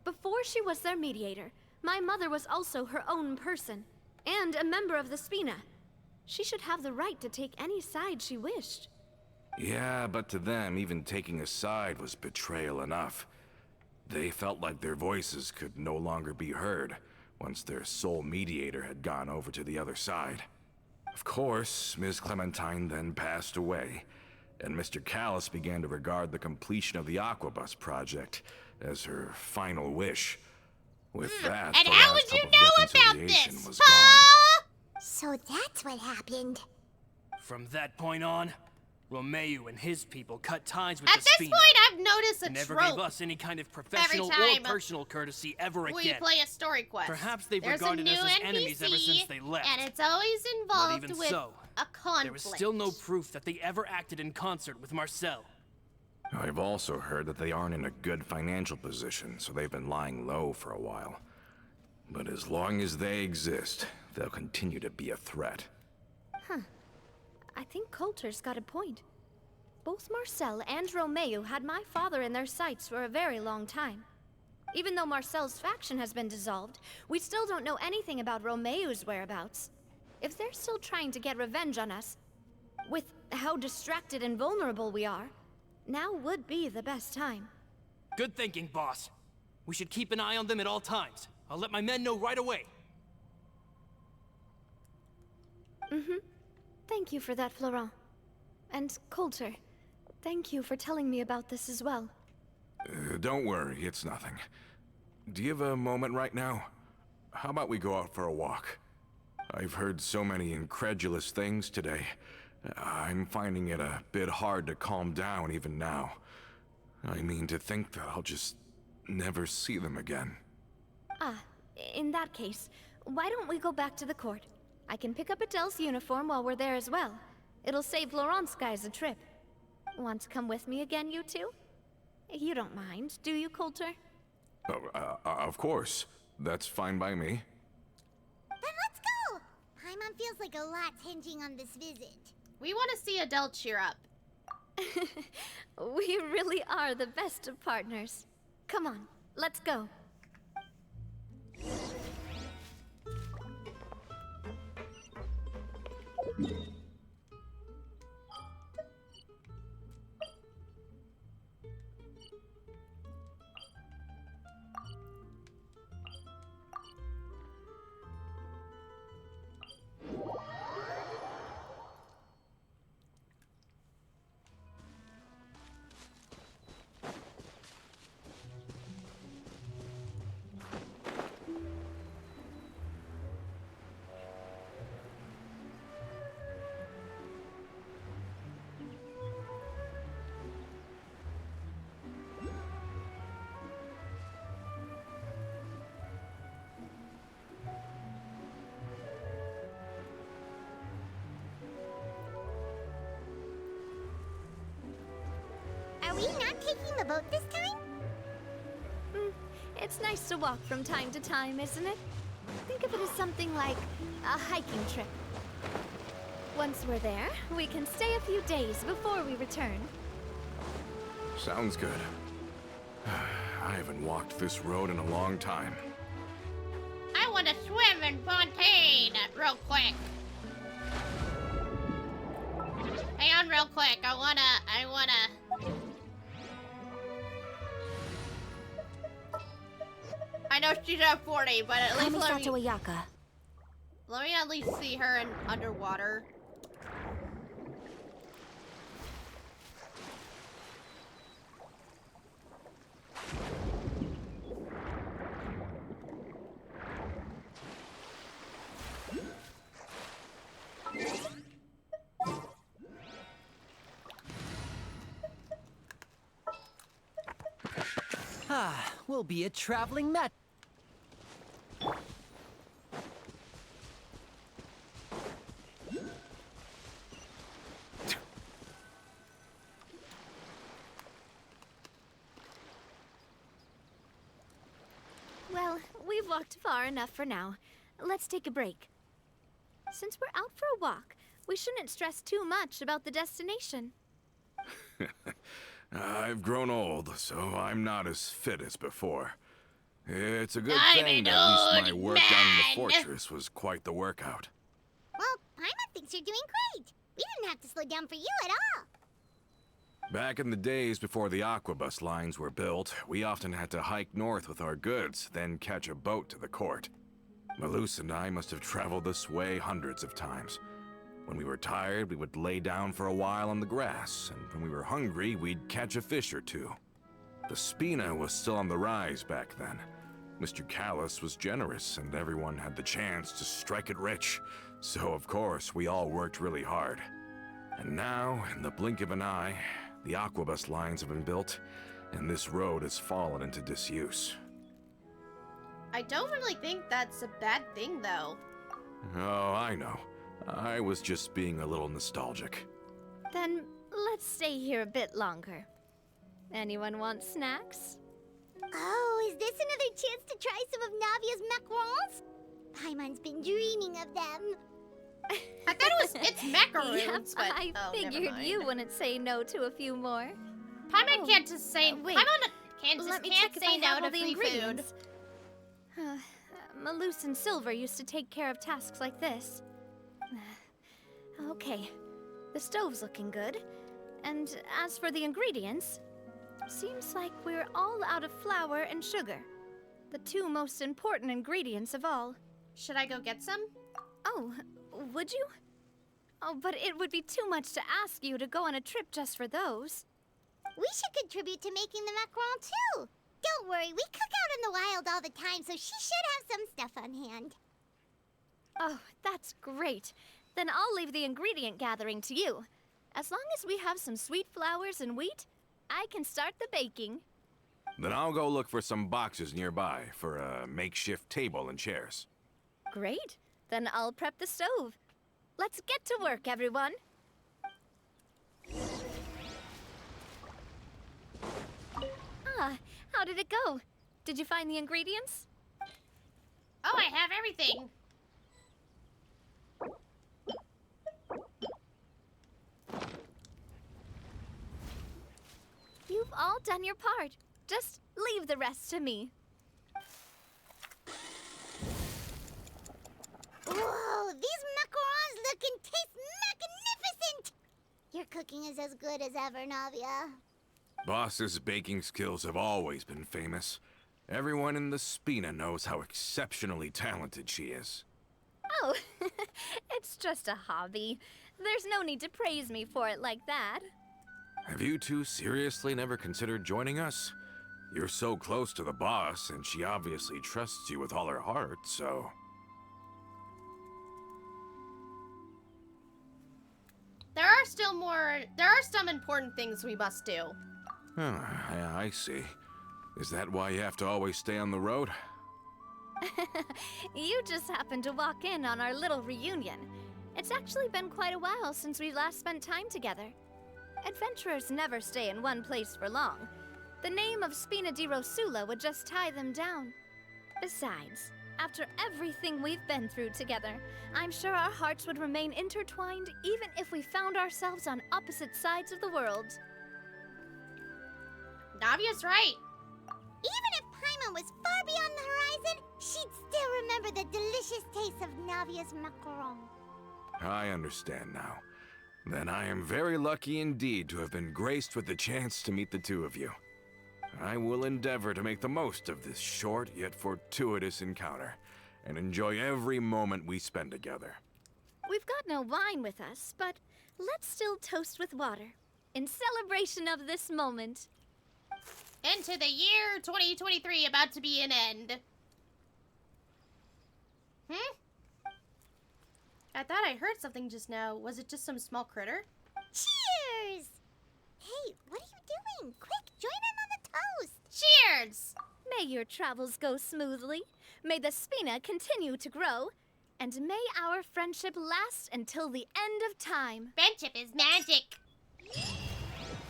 Before she was their mediator, my mother was also her own person, and a member of the Spina. She should have the right to take any side she wished. Yeah, but to them, even taking a side was betrayal enough. They felt like their voices could no longer be heard once their sole mediator had gone over to the other side. Of course, Ms. Clementine then passed away, and Mr. Callis began to regard the completion of the Aquabus project as her final wish. With that, And the how last would you hope of know about reconciliation this? was Huh? So that's what happened. From that point on, Romeo and his people cut ties with At the this Spina. point, I've noticed a Never trope. gave us any kind of professional or time personal courtesy ever when again. you play a story quest. Perhaps they've There's regarded a new us as NPC, enemies ever since they left. and it's always But involved even with so, a conflict. there was still no proof that they ever acted in concert with Marcel. I've also heard that they aren't in a good financial position, so they've been lying low for a while. But as long as they exist, they'll continue to be a threat. I think Coulter's got a point. Both Marcel and Romeo had my father in their sights for a very long time. Even though Marcel's faction has been dissolved, we still don't know anything about Romeo's whereabouts. If they're still trying to get revenge on us, with how distracted and vulnerable we are, now would be the best time. Good thinking, boss. We should keep an eye on them at all times. I'll let my men know right away. Thank you for that, Florent. And Coulter, thank you for telling me about this as well. Don't worry, it's nothing. Do you have a moment right now? How about we go out for a walk? I've heard so many incredulous things today. I'm finding it a bit hard to calm down even now. I mean, to think that I'll just never see them again. In that case, why don't we go back to the court? I can pick up Adele's uniform while we're there as well. It'll save Laurent's guys a trip. Want to come with me again, you two? You don't mind, do you, Coulter? Of course. That's fine by me. Then let's go! Paimon feels like a lot's hinging on this visit. We want to see Adele cheer up. We really are the best of partners. Come on, let's go. Are we not taking the boat this time? It's nice to walk from time to time, isn't it? Think of it as something like a hiking trip. Once we're there, we can stay a few days before we return. Sounds good. I haven't walked this road in a long time. I want to swim in Fontaine real quick. Hang on real quick. I wanna... I know she's at 40, but at least let me Ayaka. at least see her in underwater. We'll be a traveling met. Well, we've walked far enough for now. Let's take a break. Since we're out for a walk, We shouldn't stress too much about the destination. I've grown old, so I'm not as fit as before. It's a good I'm thing an that at least my old work down in the man. fortress was quite the workout. Well, Paimon thinks you're doing great. We didn't have to slow down for you at all. Back in the days before the aquabus lines were built, we often had to hike north with our goods, then catch a boat to the court. Malus and I must have traveled this way hundreds of times. When we were tired, we would lay down for a while on the grass, and when we were hungry, we'd catch a fish or two. The Spina was still on the rise back then. Mr. Callis was generous, and everyone had the chance to strike it rich. So, of course, we all worked really hard. And now, in the blink of an eye, the aquabus lines have been built, and this road has fallen into disuse. I don't really think that's a bad thing, though. Oh, I know. I was just being a little nostalgic. Then let's stay here a bit longer. Anyone want snacks? Oh, is this another chance to try some of Navia's macarons? Paimon's been dreaming of them. I thought it's macaroons, Yep, but I oh, never figured mind. you wouldn't say no to a few more. Paimon can't just say. wait. Paimon Let me can't check if say I no have to all the free food. ingredients. Malus and Silver used to take care of tasks like this. Okay, the stove's looking good. And as for the ingredients, seems like we're all out of flour and sugar. The two most important ingredients of all. Should I go get some? Oh, would you? Oh, but it would be too much to ask you to go on a trip just for those. We should contribute to making the macaron too. Don't worry, we cook out in the wild all the time, so she should have some stuff on hand. Oh, that's great. Then I'll leave the ingredient gathering to you. As long as we have some sweet flours and wheat, I can start the baking. Then I'll go look for some boxes nearby for a makeshift table and chairs. Great. Then I'll prep the stove. Let's get to work, everyone. Ah, how did it go? Did you find the ingredients? Oh, I have everything. You've all done your part. Just leave the rest to me. Whoa, these macarons look and taste magnificent! Your cooking is as good as ever, Navia. Boss's baking skills have always been famous. Everyone in the Spina knows how exceptionally talented she is. Oh, it's just a hobby. There's no need to praise me for it like that. Have you two seriously never considered joining us? You're so close to the boss, and she obviously trusts you with all her heart, so... There are some important things we must do. Oh, yeah, I see. Is that why you have to always stay on the road? You just happened to walk in on our little reunion. It's actually been quite a while since we last spent time together. Adventurers never stay in one place for long. The name of Spina di Rosula would just tie them down. Besides, after everything we've been through together, I'm sure our hearts would remain intertwined even if we found ourselves on opposite sides of the world. Navia's right. Even if Paimon was far beyond the horizon, she'd still remember the delicious taste of Navia's macaron. I understand now. Then I am very lucky indeed to have been graced with the chance to meet the two of you. I will endeavor to make the most of this short yet fortuitous encounter, and enjoy every moment we spend together. We've got no wine with us, but let's still toast with water, in celebration of this moment. Into the year 2023, about to be an end. I thought I heard something just now. Was it just some small critter? Cheers! Hey, what are you doing? Quick, join in on the toast! Cheers! May your travels go smoothly, may the Spina continue to grow, and may our friendship last until the end of time. Friendship is magic.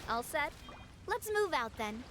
All set? Let's move out then.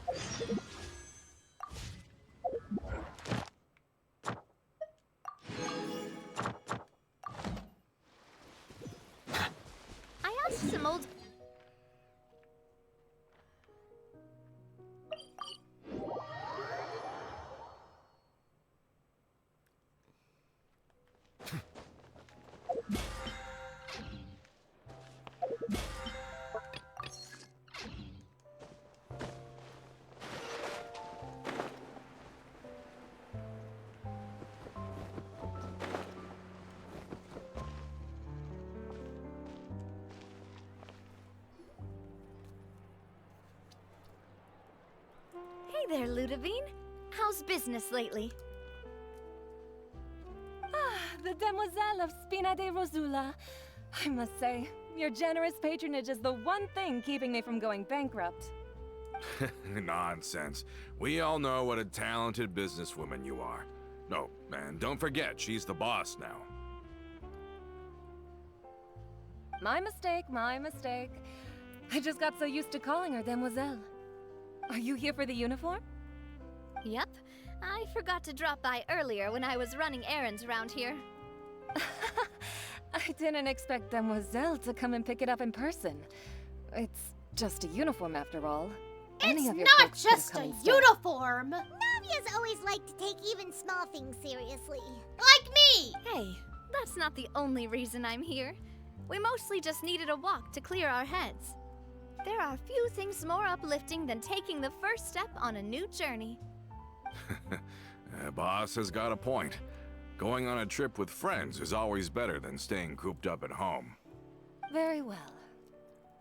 there, Ludovine. How's business lately? The Demoiselle of Spina de Rosula. I must say, your generous patronage is the one thing keeping me from going bankrupt. Nonsense. We all know what a talented businesswoman you are. No, and don't forget, she's the boss now. My mistake, my mistake. I just got so used to calling her Demoiselle. Are you here for the uniform? Yep. I forgot to drop by earlier when I was running errands around here. I didn't expect Demoiselle to come and pick it up in person. It's just a uniform after all. It's Any of your not folks could've just come a instead. uniform! Navia's always liked to take even small things seriously. Like me! Hey, that's not the only reason I'm here. We mostly just needed a walk to clear our heads. There are few things more uplifting than taking the first step on a new journey. Boss has got a point. Going on a trip with friends is always better than staying cooped up at home. Very well.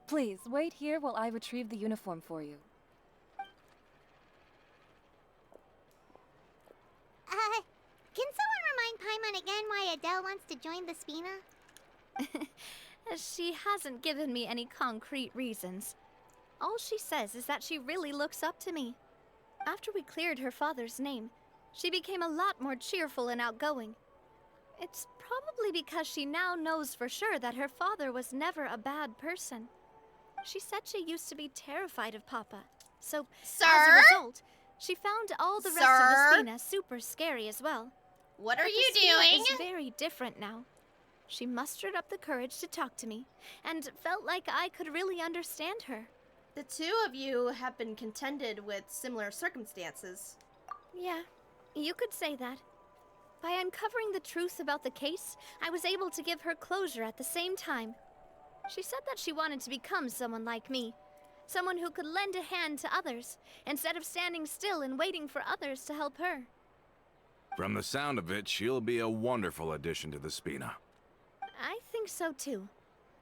Please, wait here while I retrieve the uniform for you. Can someone remind Paimon again why Adele wants to join the Spina? She hasn't given me any concrete reasons. All she says is that she really looks up to me. After we cleared her father's name, she became a lot more cheerful and outgoing. It's probably because she now knows for sure that her father was never a bad person. She said she used to be terrified of Papa, so Sir? as a result, she found all the rest of the Sir? Spina super scary as well. What are But you the Spina doing? is very different now. She mustered up the courage to talk to me, and felt like I could really understand her. The two of you have been contended with similar circumstances. Yeah, you could say that. By uncovering the truth about the case, I was able to give her closure at the same time. She said that she wanted to become someone like me. Someone who could lend a hand to others, instead of standing still and waiting for others to help her. From the sound of it, she'll be a wonderful addition to the Spina. I think so too.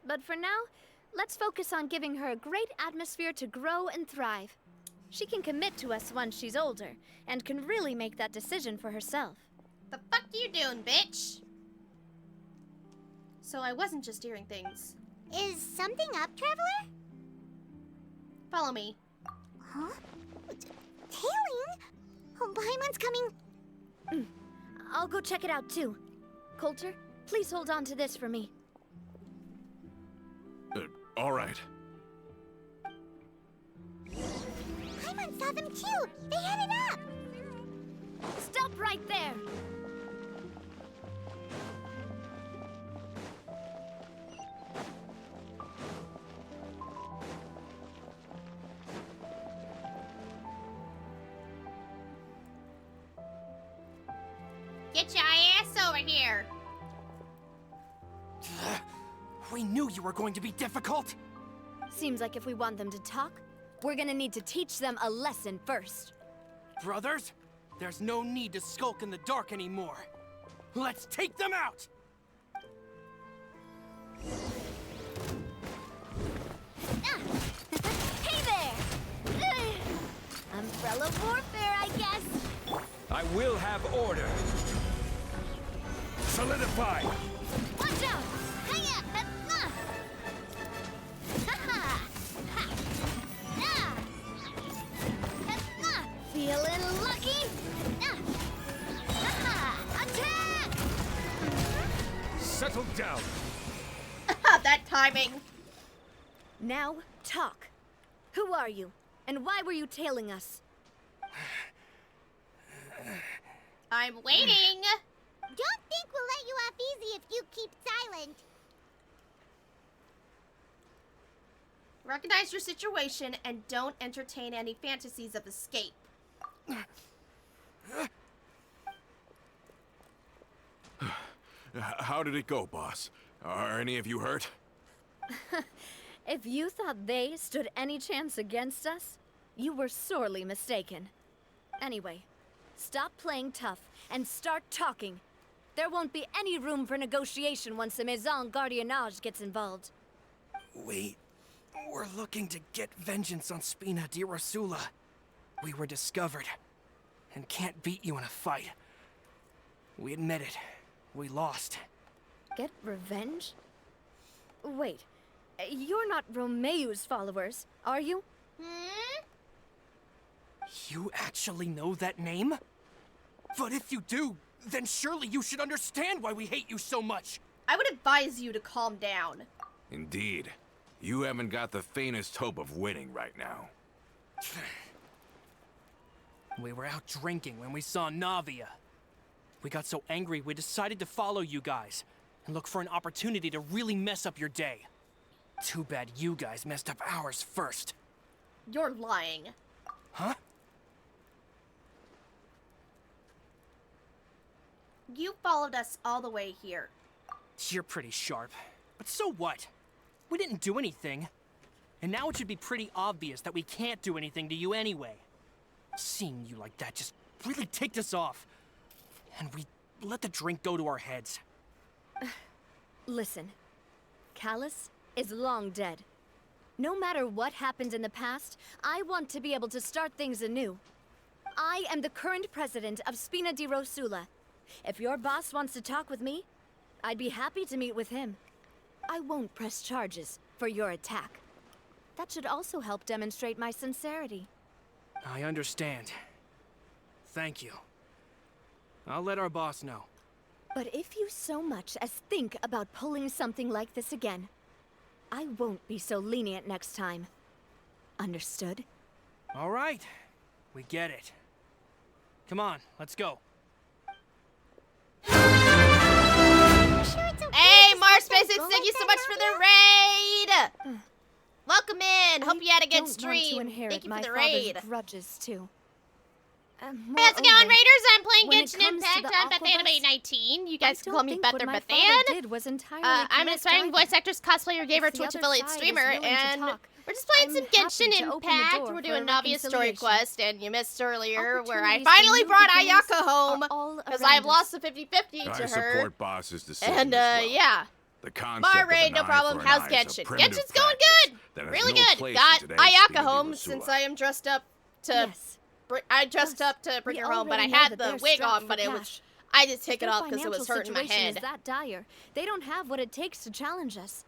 But for now, let's focus on giving her a great atmosphere to grow and thrive. She can commit to us once she's older, and can really make that decision for herself. The fuck you doing, bitch? So I wasn't just hearing things. Is something up, Traveler? Follow me. Huh? Tailing? Oh, Paimon's coming. I'll go check it out too. Coulter, please hold on to this for me. All right. Paimon saw them too. They headed up. Stop right there! Get your ass over here. We knew you were going to be difficult. Seems like if we want them to talk, we're gonna need to teach them a lesson first. Brothers, there's no need to skulk in the dark anymore. Let's take them out! Hey there! Umbrella warfare, I guess. I will have order. Solidify! Watch out! Hiya! Feeling lucky? Attack! Settle down. That timing. Now, talk. Who are you? And why were you tailing us? I'm waiting. Don't think we'll let you off easy if you keep silent. Recognize your situation and don't entertain any fantasies of escape. How did it go, boss? Are any of you hurt? If you thought they stood any chance against us, you were sorely mistaken. Anyway, stop playing tough and start talking. There won't be any room for negotiation once the Maison Gardiennage gets involved. We're looking to get vengeance on Spina di Rosula. We were discovered, and can't beat you in a fight. We admit it. We lost. Get revenge? Wait, you're not Romeu's followers, are you? You actually know that name? But if you do, then surely you should understand why we hate you so much. I would advise you to calm down. Indeed. You haven't got the faintest hope of winning right now. We were out drinking when we saw Navia. We got so angry we decided to follow you guys and look for an opportunity to really mess up your day. Too bad you guys messed up ours first. You're lying. Huh? You followed us all the way here. You're pretty sharp. But so what? We didn't do anything. And now it should be pretty obvious that we can't do anything to you anyway. Seeing you like that just really ticked us off. And we let the drink go to our heads. Listen, Callus is long dead. No matter what happened in the past, I want to be able to start things anew. I am the current president of Spina di Rosula. If your boss wants to talk with me, I'd be happy to meet with him. I won't press charges for your attack. That should also help demonstrate my sincerity. I understand. Thank you. I'll let our boss know. But if you so much as think about pulling something like this again, I won't be so lenient next time. Understood? All right. We get it. Come on, let's go. Hey, Marspaces, thank you so much for the raid! Welcome in! Hope you had a good stream. Thank you for the raid. Grudges too. How's it going, Raiders? I'm playing Genshin Impact. I'm Bethanime19. You guys can call me Bether Bethan. I'm an aspiring voice actress, cosplayer, gamer, Twitch affiliate streamer, and we're just playing some Genshin Impact. We're doing Navia Story Quest, and you missed earlier where I finally brought Ayaka home because I've lost the 50-50 to her. I support boss's decision And yeah. The concept Bar raid, of no an problem. eye for How's an eye is a Genshin? primitive Genshin's going practice that good! has Really no good. place Got in today's Ayaka Spina di home Rosula. since I am dressed up to... Yes. I dressed up to bring We her home, but I already know had that the they're wig strapped on, for but it was... cash. I just If take it their off because it financial was hurting my situation head. is that dire, they don't have what it takes to challenge us.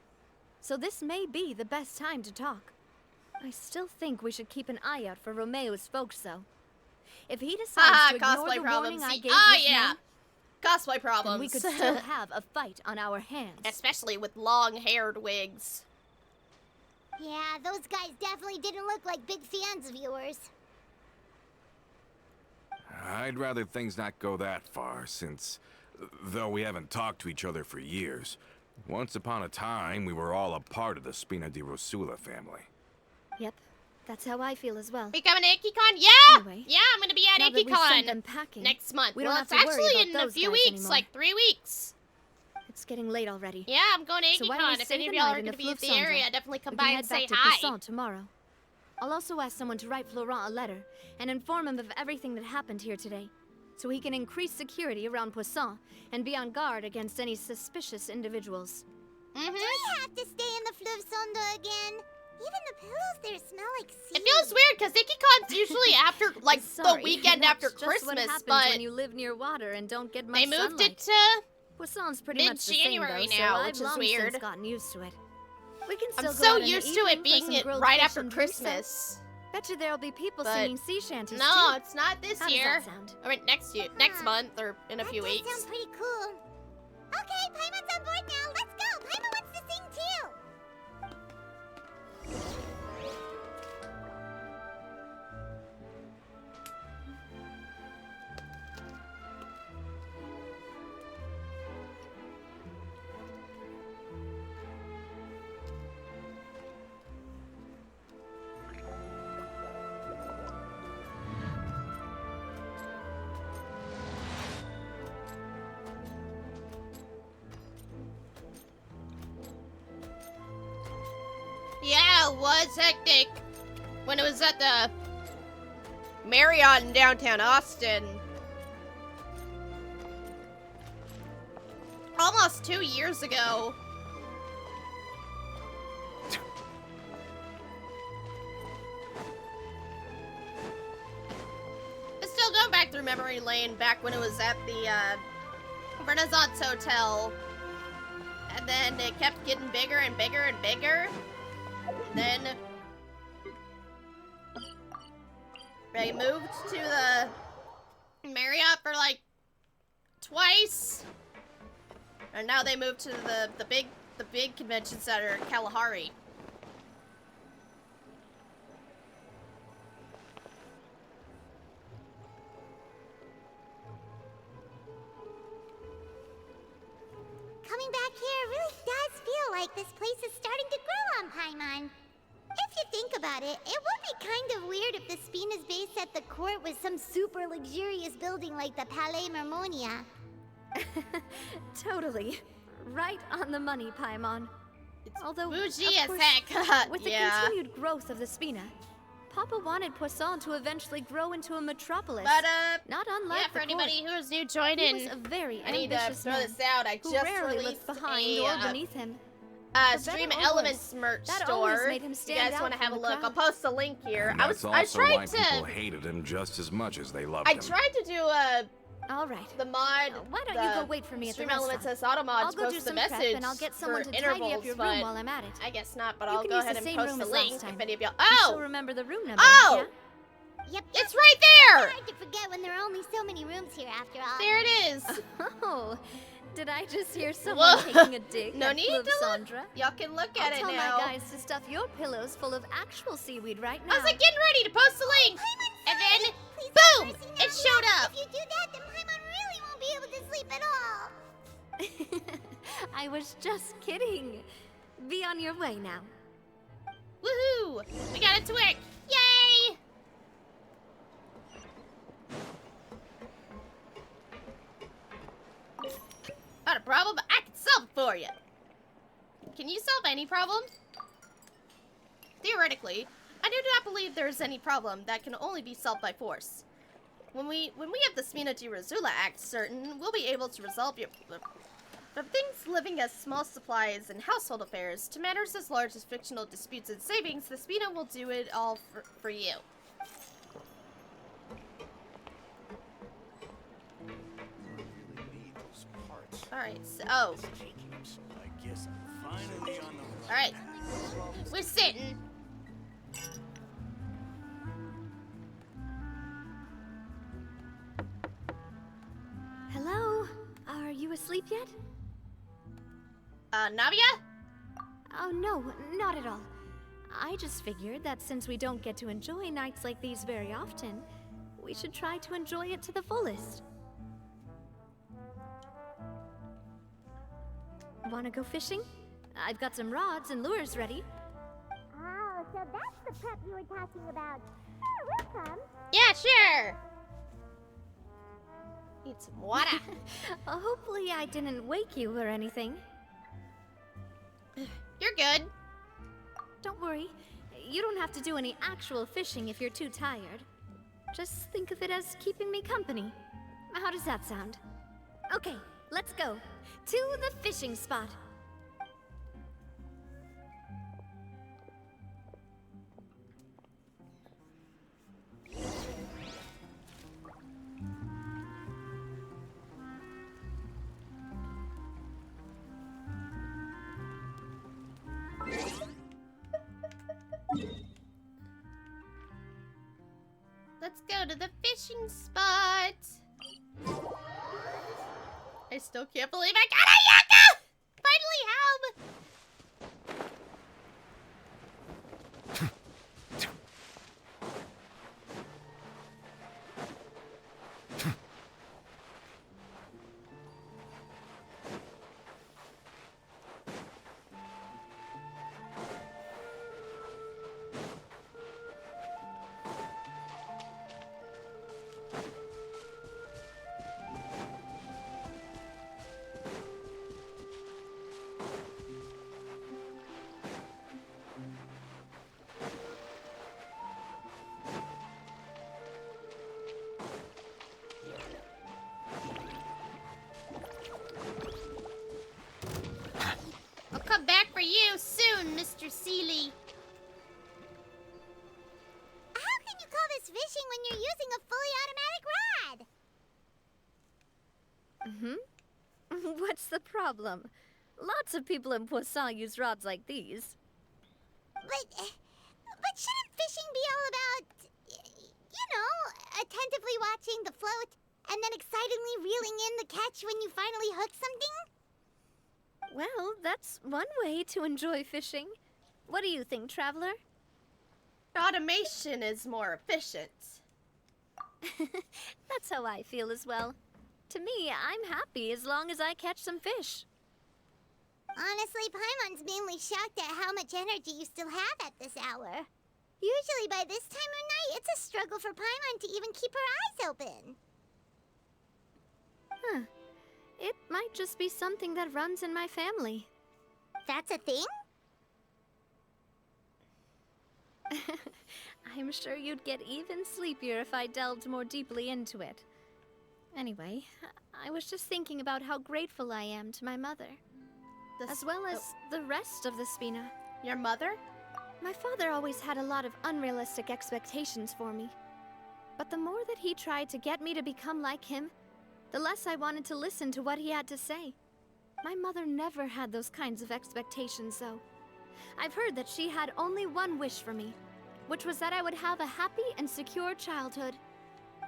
So this may be the best time to talk. I still think we should keep an eye out for Romeu's folks, though. If he decides to ignore cosplay the problems. warning I gave Oh, this yeah. man, Cosplay then problems. we could still have a fight on our hands. Especially with long-haired wigs. Yeah, those guys definitely didn't look like big fans of yours. I'd rather things not go that far, since, though we haven't talked to each other for years, once upon a time we were all a part of the Spina di Rosula family. Yep, that's how I feel as well. We coming to IkiCon? Yeah! Anyway, yeah, I'm gonna be at now that we sent them IkiCon packing, next month. we don't Well, have it's to worry actually about in a those few guys weeks, anymore. like 3 weeks. It's getting late already. Yeah, I'm going to So why don't we IkiCon. If stay any of the y'all night are in gonna the be at the Fleuve area, Centre? definitely come We by can and head say back to hi. Poussin tomorrow. I'll also ask someone to write Florent a letter and inform him of everything that happened here today, so he can increase security around Poussin and be on guard against any suspicious individuals. Do we have to stay in the Fleuve Sonde again? Even the pillows there smell like sea. It feels weird because IkiCon's usually after, like, Sorry, the weekend that's after just what Christmas, happens but when you live near water and don't get much they moved sunlight. it to Poisson's pretty much the same, mid-January though, now, so which I've is long weird. since gotten used to it. We can still I'm go so out in the used to it evening for being some grilled right fish after and pizza. Christmas. Bet you there'll be people But singing sea shanties No, too. it's not this How does year. that sound? I mean, next year, next month, or in a few That weeks. sounds pretty cool. Okay, Paimon's on board now. Let's go. Paimon wants to sing too. Yeah, it was hectic when it was at the Marriott in downtown Austin. Almost 2 years ago. memory lane back when it was at the Renaissance Hotel. And then it kept getting bigger and bigger and bigger. And then they moved to the Marriott for like twice. And now they moved to the big convention center in Kalahari. Coming back here really does feel like this place is starting to grow on Paimon. If you think about it, it would be kind of weird if the Spina's base at the court was some super luxurious building like the Palais Mermonia. Totally. Right on the money, Paimon. Although, bougie of as course, heck. with the Yeah. continued growth of the Spina, Papa wanted Poisson to eventually grow into a metropolis. But not unlike yeah, the for anybody court. who is new joining, He was a very I need to ambitious throw man this out. I who just rarely released looked behind a or beneath him. Stream better or Elements worse, merch that store. always made him If you stand guys out want to have a from the look, I'll crowd. post a link here. And I that's also tried why people to hated him just as much as they loved I him. tried to do All right. the mod. Why don't you go wait for me at the Stream Elements restaurant? as Automods I'll go do post the some prep message and I'll get someone for to tidy intervals, up your but room while I'm at it. I guess not. But You I'll can go use ahead the and same post room the as link last time. if any of y'all. You still Oh, remember the room number? oh, Yep, it's right there. hard to forget when there are only so many rooms here after all. There it is. Oh, did I just hear someone Whoa. taking a dig No at need Club to look. Sandra? Y'all can look I'll at it tell now. my guys to stuff your pillows full of actual seaweed right now. I was like getting ready to post the link, and then Please boom, have mercy, it Navia. showed up. If you do that, then Paimon really won't be able to sleep at all. I was just kidding. Be on your way now. Woohoo! We got it to work. Yay! Not a problem, but I can solve it for you. Can you solve any problem? Theoretically, I do not believe there is any problem that can only be solved by force. When we have the Smina di Rosula Act certain, we'll be able to resolve your from things living as small supplies and household affairs to matters as large as fictional disputes and savings. The Spina will do it all for you. Alright, so I guess I'm finally on the alright. We're sitting. Hello? Are you asleep yet? Navia? Oh, no, not at all. I just figured that since we don't get to enjoy nights like these very often, we should try to enjoy it to the fullest. Wanna go fishing? I've got some rods and lures ready. Oh, so that's the prep you were talking about. Sure, we'll come. Yeah, sure. Need some water. Hopefully I didn't wake you or anything. You're good. Don't worry. You don't have to do any actual fishing if you're too tired. Just think of it as keeping me company. How does that sound? Okay, let's go. To the fishing spot. Let's go to the fishing spot. I still can't believe I got Ayaka! Finally have! I'll come back for you soon, Mr. Seeley. How can you call this fishing when you're using a fully automatic rod? What's the problem? Lots of people in Poisson use rods like these. But shouldn't fishing be all about, you know, attentively watching the float and then excitedly reeling in the catch when you finally hook something? Well, that's one way to enjoy fishing. What do you think, Traveler? Automation is more efficient. That's how I feel as well. To me, I'm happy as long as I catch some fish. Honestly, Paimon's mainly shocked at how much energy you still have at this hour. Usually by this time of night, it's a struggle for Paimon to even keep her eyes open. Huh. It might just be something that runs in my family. That's a thing? I'm sure you'd get even sleepier if I delved more deeply into it. Anyway, I was just thinking about how grateful I am to my mother. As well as the rest of the Spina. Your mother? My father always had a lot of unrealistic expectations for me. But the more that he tried to get me to become like him, the less I wanted to listen to what he had to say. My mother never had those kinds of expectations, though. I've heard that she had only one wish for me, which was that I would have a happy and secure childhood.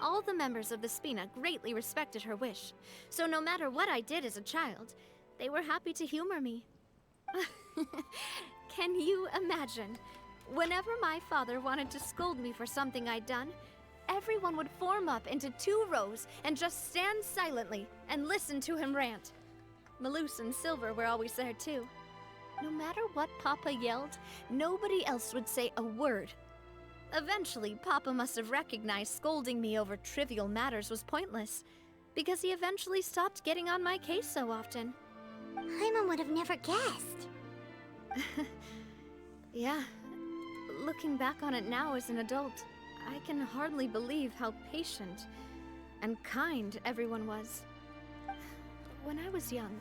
All the members of the Spina greatly respected her wish, so no matter what I did as a child, they were happy to humor me. Can you imagine? Whenever my father wanted to scold me for something I'd done, everyone would form up into 2 rows and just stand silently and listen to him rant. Malus and Silver were always there too. No matter what Papa yelled, nobody else would say a word. Eventually, Papa must have recognized scolding me over trivial matters was pointless, because he eventually stopped getting on my case so often. Paimon would have never guessed. Yeah. Looking back on it now as an adult, I can hardly believe how patient and kind everyone was. When I was young,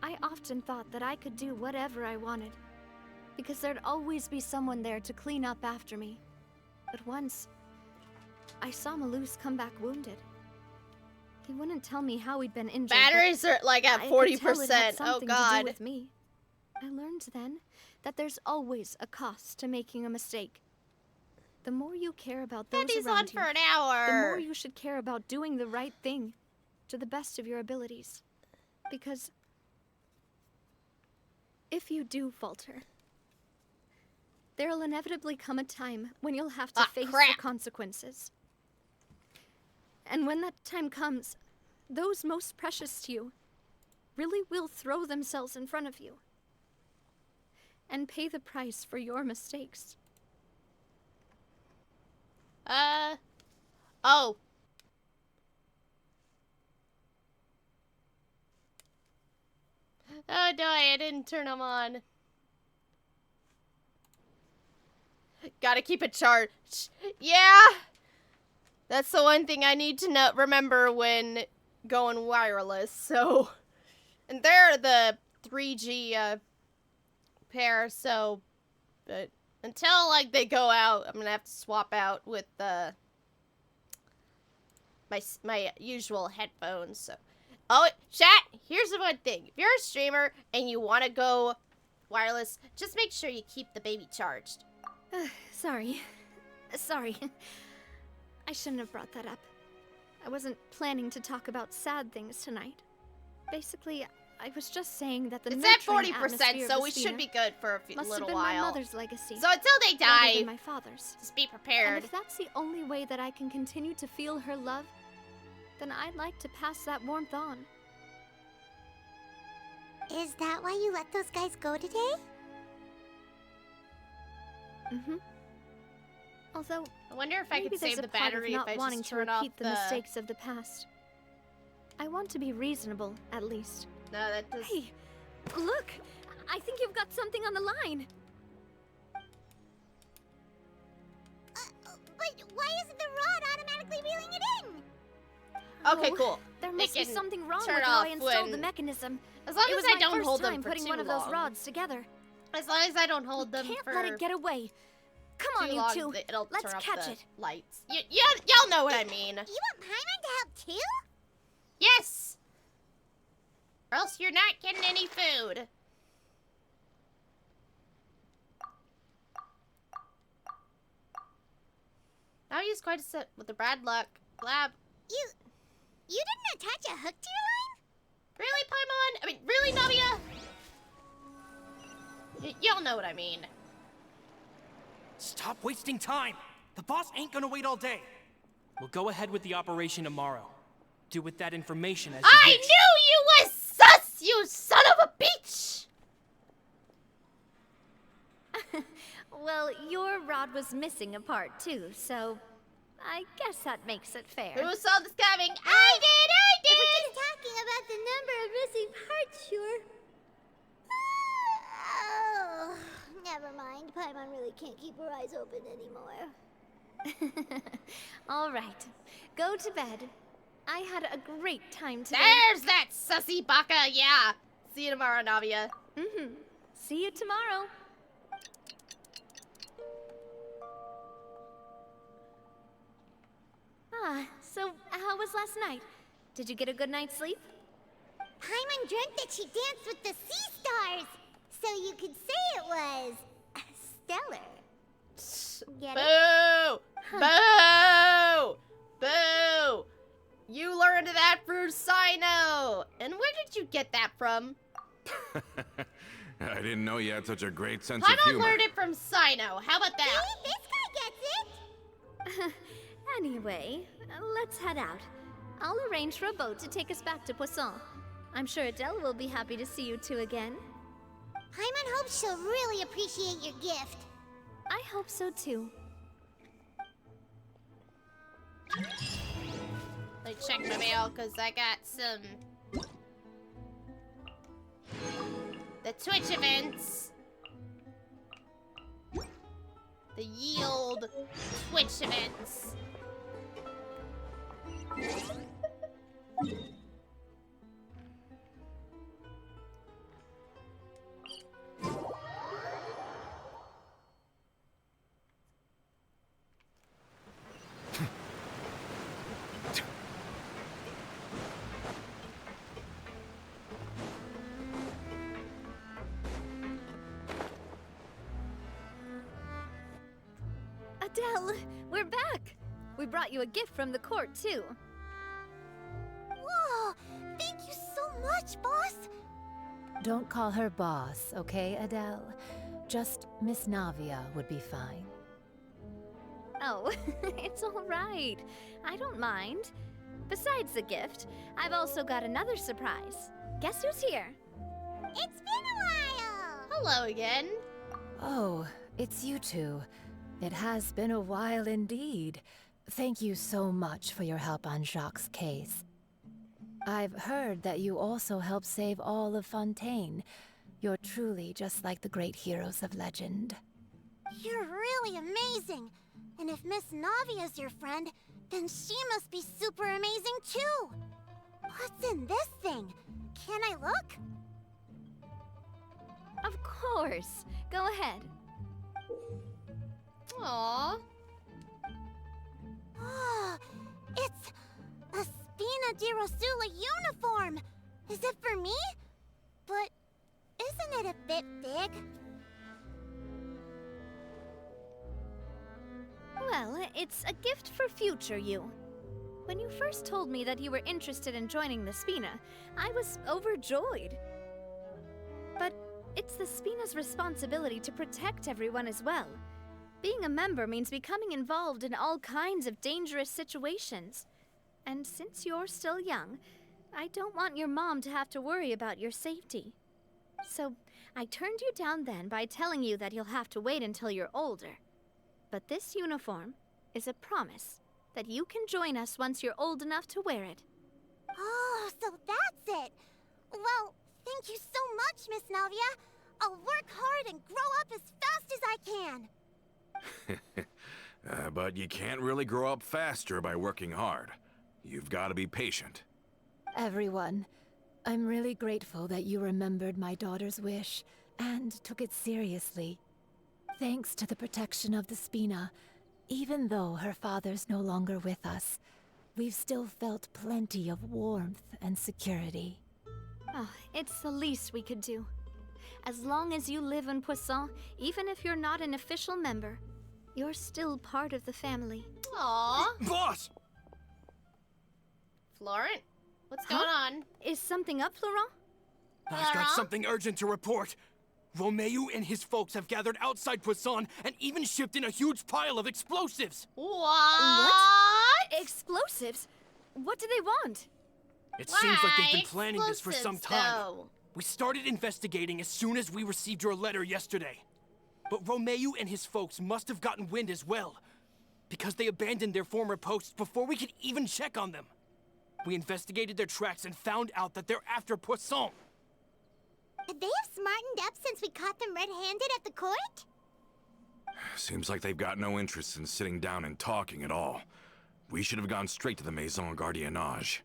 I often thought that I could do whatever I wanted, because there'd always be someone there to clean up after me. But once, I saw Malus come back wounded. He wouldn't tell me how he'd been injured. Batteries are like at 40%. Oh god. To do with me. I learned then that there's always a cost to making a mistake. The more you care about those Betty's around on you, for an hour. the more you should care about doing the right thing to the best of your abilities. Because if you do falter, there'll inevitably come a time when you'll have to face the consequences. And when that time comes, those most precious to you really will throw themselves in front of you and pay the price for your mistakes. Oh. Oh no, I didn't turn them on. Gotta keep it charged. Yeah! That's the one thing I need to remember when going wireless, so... And they're the 3G, pair, so... But until, like, they go out, I'm gonna have to swap out with, my usual headphones, so... Oh, chat, here's the one thing. If you're a streamer and you want to go wireless, just make sure you keep the baby charged. Sorry. I shouldn't have brought that up. I wasn't planning to talk about sad things tonight. Basically, I was just saying that the it's at nurturing 40%, atmosphere so of we Spina should be good for a must little have been while. my mother's legacy, so until they rather die, than my father's. Just be prepared. And if that's the only way that I can continue to feel her love, then I'd like to pass that warmth on. Is that why you let those guys go today? Mm-hmm. Although, I wonder if I could save the battery if I wanting just to turn off repeat the mistakes of the past. I want to be reasonable, at least. No, that does... Hey, look! I think you've got something on the line. But why isn't the rod automatically reeling it in? Okay, cool. There must be something wrong turn with how I off installed the when- mechanism. As long it as was I don't hold my them first for time putting too one of long. those rods together. As long as I don't hold them Can't for let it get away. Come on, too you long, two. it'll Let's turn off catch the it. lights. Y'all know what I mean. You want Paimon to help too? Yes! Or else you're not getting any food. Now he's quite upset with the bad luck. Blab. You didn't attach a hook to your line? Really, Paimon? I mean, really, Navia? Y'all know what I mean. Stop wasting time! The boss ain't gonna wait all day. We'll go ahead with the operation tomorrow. Do with that information as you I wish. knew you was sus, you son of a bitch! Well, your rod was missing a part too, so I guess that makes it fair. Who saw this coming? I did! If we're just talking about the number of missing parts, sure. Oh, never mind. Paimon really can't keep her eyes open anymore. All right, go to bed. I had a great time today. There's that sussy baka, yeah. See you tomorrow, Navia. See you tomorrow. So how was last night? Did you get a good night's sleep? Paimon dreamt that she danced with the sea stars, so you could say it was stellar. Get it? Boo! Boo! Boo! You learned that through Sino! And where did you get that from? I didn't know you had such a great sense of Paimon humor. learned it from Sino. How about that? See? This guy gets it. Anyway, let's head out. I'll arrange for a boat to take us back to Poisson. I'm sure Adele will be happy to see you two again. Paimon hopes she'll really appreciate your gift. I hope so too. Let me check my mail, because I got some... The Twitch events. The Yield Twitch events. Adele, we're back. We brought you a gift from the court too. Whoa! Thank you so much, boss! Don't call her boss, okay, Adele? Just Miss Navia would be fine. Oh, it's all right. I don't mind. Besides the gift, I've also got another surprise. Guess who's here? It's been a while! Hello again. Oh, it's you two. It has been a while indeed. Thank you so much for your help on Jacques' case. I've heard that you also helped save all of Fontaine. You're truly just like the great heroes of legend. You're really amazing! And if Miss Navia's your friend, then she must be super amazing too! What's in this thing? Can I look? Of course. Go ahead. Aww. Oh, it's a Spina di Rosula uniform! Is it for me? But isn't it a bit big? Well, it's a gift for future you. When you first told me that you were interested in joining the Spina, I was overjoyed. But it's the Spina's responsibility to protect everyone as well. Being a member means becoming involved in all kinds of dangerous situations. And since you're still young, I don't want your mom to have to worry about your safety. So I turned you down then by telling you that you'll have to wait until you're older. But this uniform is a promise that you can join us once you're old enough to wear it. Oh, so that's it! Well, thank you so much, Miss Navia! I'll work hard and grow up as fast as I can! But you can't really grow up faster by working hard. You've got to be patient. Everyone, I'm really grateful that you remembered my daughter's wish and took it seriously. Thanks to the protection of the Spina, even though her father's no longer with us, we've still felt plenty of warmth and security. Oh, it's the least we could do. As long as you live in Poisson, even if you're not an official member, you're still part of the family. Aww. Boss! Florent, what's going on? Is something up, Florent? I've got something urgent to report. Romeo and his folks have gathered outside Poisson and even shipped in a huge pile of explosives. What? Explosives? What do they want? It seems like they've been planning this for Explosives, some time. though. We started investigating as soon as we received your letter yesterday. But Romeo and his folks must have gotten wind as well, because they abandoned their former posts before we could even check on them. We investigated their tracks and found out that they're after Poisson. Could they have smartened up since we caught them red-handed at the court? Seems like they've got no interest in sitting down and talking at all. We should have gone straight to the Maison Gardiennage.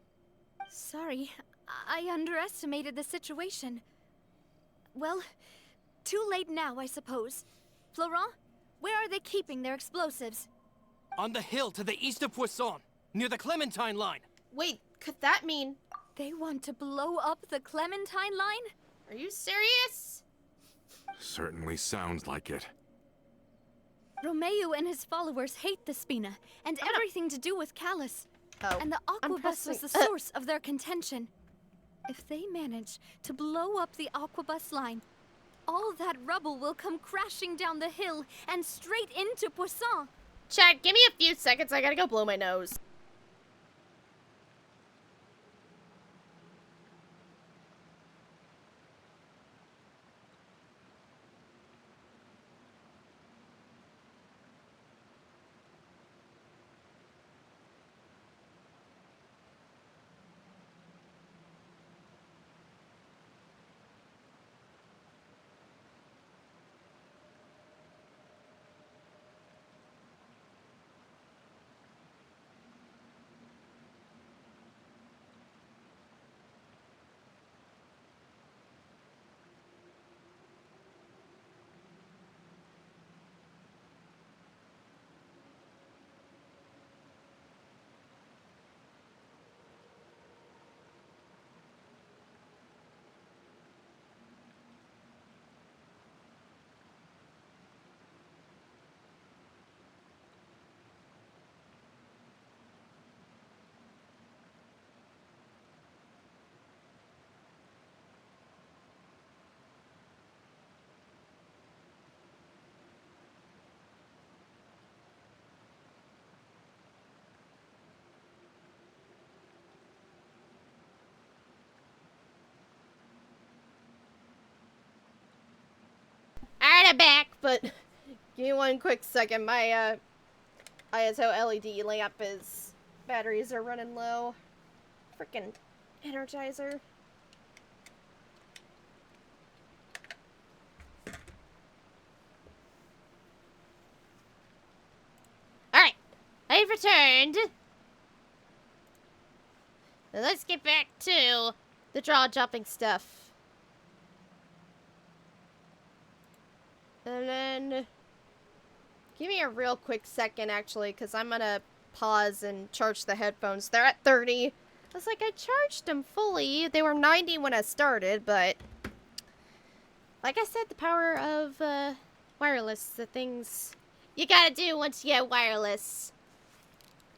Sorry, I underestimated the situation. Well, too late now, I suppose. Florent, where are they keeping their explosives? On the hill to the east of Poisson, near the Clementine line. Wait, could that mean... They want to blow up the Clementine line? Are you serious? Certainly sounds like it. Romeo and his followers hate the Spina, and everything to do with Callus. Oh, And the Aquabus was the source of their contention. If they manage to blow up the Aquabus line, all that rubble will come crashing down the hill and straight into Poisson. Chat, give me a few seconds. I gotta go blow my nose. Alright, I'm back, but give me one quick second. My ISO LED lamp is batteries are running low. Freaking Energizer. Alright, I've returned. Now let's get back to the jaw dropping stuff. And then, give me a real quick second, actually, because I'm gonna pause and charge the headphones. They're at 30. I was like, I charged them fully. They were 90 when I started, but like I said, the power of wireless, the things you gotta do once you get wireless.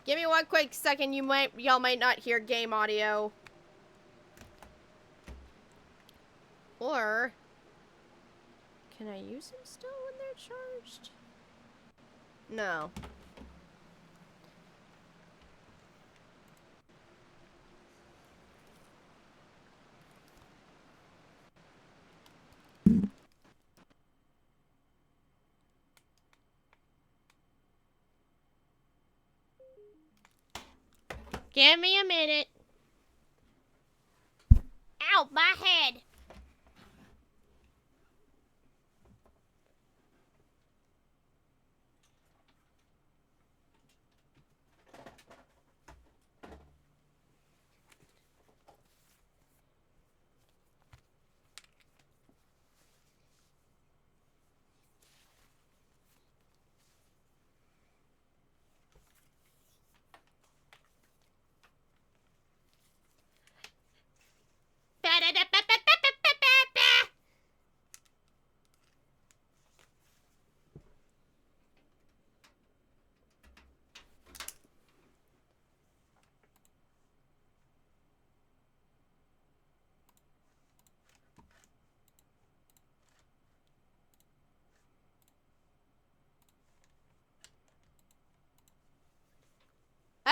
Give me one quick second. Y'all might not hear game audio. Or can I use them still when they're charged? No. Give me a minute. Ow, my head.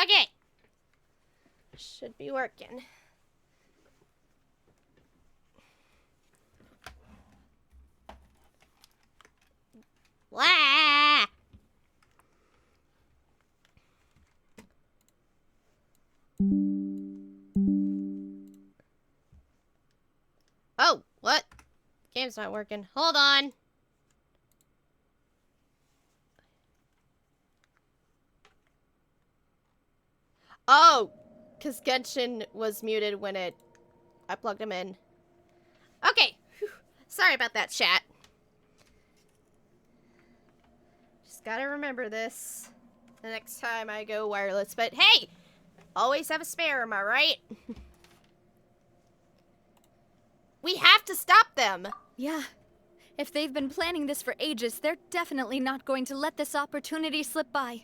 Okay. Should be working. Wah! Oh, what? Game's not working. Hold on. Oh, because Genshin was muted when I plugged him in. Okay. Whew. Sorry about that, chat. Just gotta remember this the next time I go wireless. But hey, always have a spare, am I right? We have to stop them. Yeah. If they've been planning this for ages, they're definitely not going to let this opportunity slip by.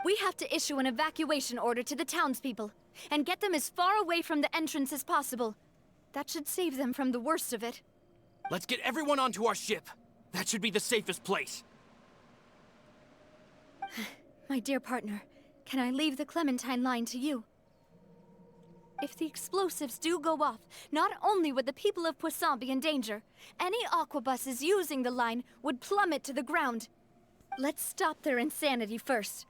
We have to issue an evacuation order to the townspeople and get them as far away from the entrance as possible. That should save them from the worst of it. Let's get everyone onto our ship. That should be the safest place. My dear partner, can I leave the Clementine line to you? If the explosives do go off, not only would the people of Poisson be in danger, any aquabuses using the line would plummet to the ground. Let's stop their insanity first,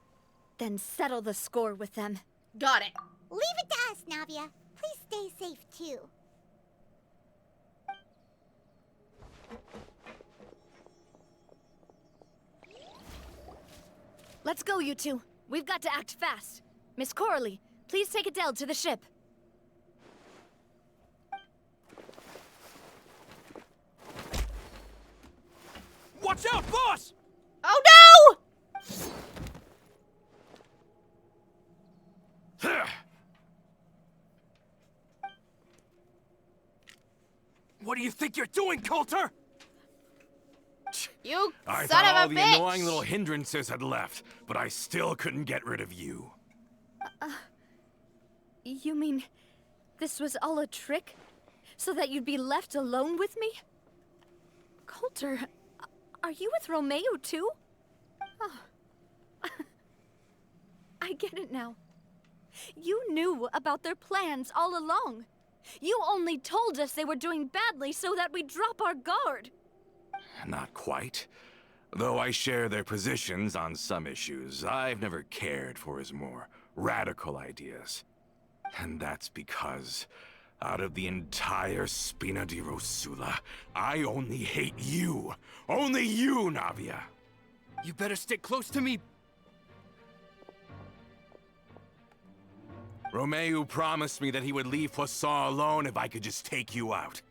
then settle the score with them. Got it. Leave it to us, Navia. Please stay safe, too. Let's go, you two. We've got to act fast. Miss Coralie, please take Adele to the ship. Watch out, boss! Oh no! What do you think you're doing, Coulter? You I son thought all of a the bitch! annoying little hindrances had left, but I still couldn't get rid of you. You mean this was all a trick? So that you'd be left alone with me? Coulter, are you with Romeo too? Oh. I get it now. You knew about their plans all along. You only told us they were doing badly so that we'd drop our guard. Not quite. Though I share their positions on some issues, I've never cared for his more radical ideas. And that's because, out of the entire Spina di Rosula, I only hate you. Only you, Navia. You better stick close to me. Romeo promised me that he would leave Poisson alone if I could just take you out.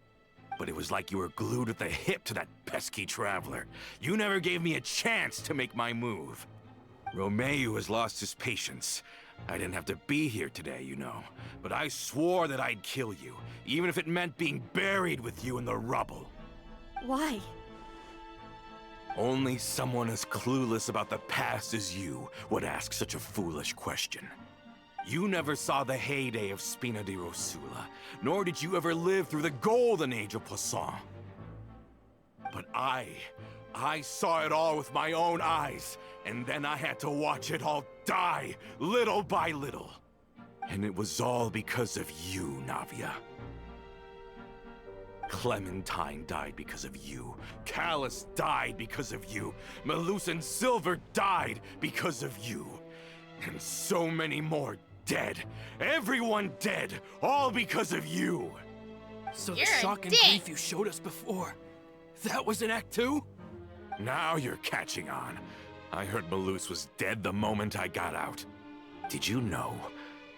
But it was like you were glued at the hip to that pesky traveler. You never gave me a chance to make my move. Romeo has lost his patience. I didn't have to be here today, you know. But I swore that I'd kill you, even if it meant being buried with you in the rubble. Why? Only someone as clueless about the past as you would ask such a foolish question. You never saw the heyday of Spina di Rosula, nor did you ever live through the golden age of Poisson. But I saw it all with my own eyes, and then I had to watch it all die, little by little. And it was all because of you, Navia. Clementine died because of you. Callus died because of you. Malus and Silver died because of you. And so many more dead. Everyone dead, all because of you. So You're the a shock and dick. grief you showed us before, that was in Act 2? Now you're catching on. I heard Malus was dead the moment I got out. Did you know?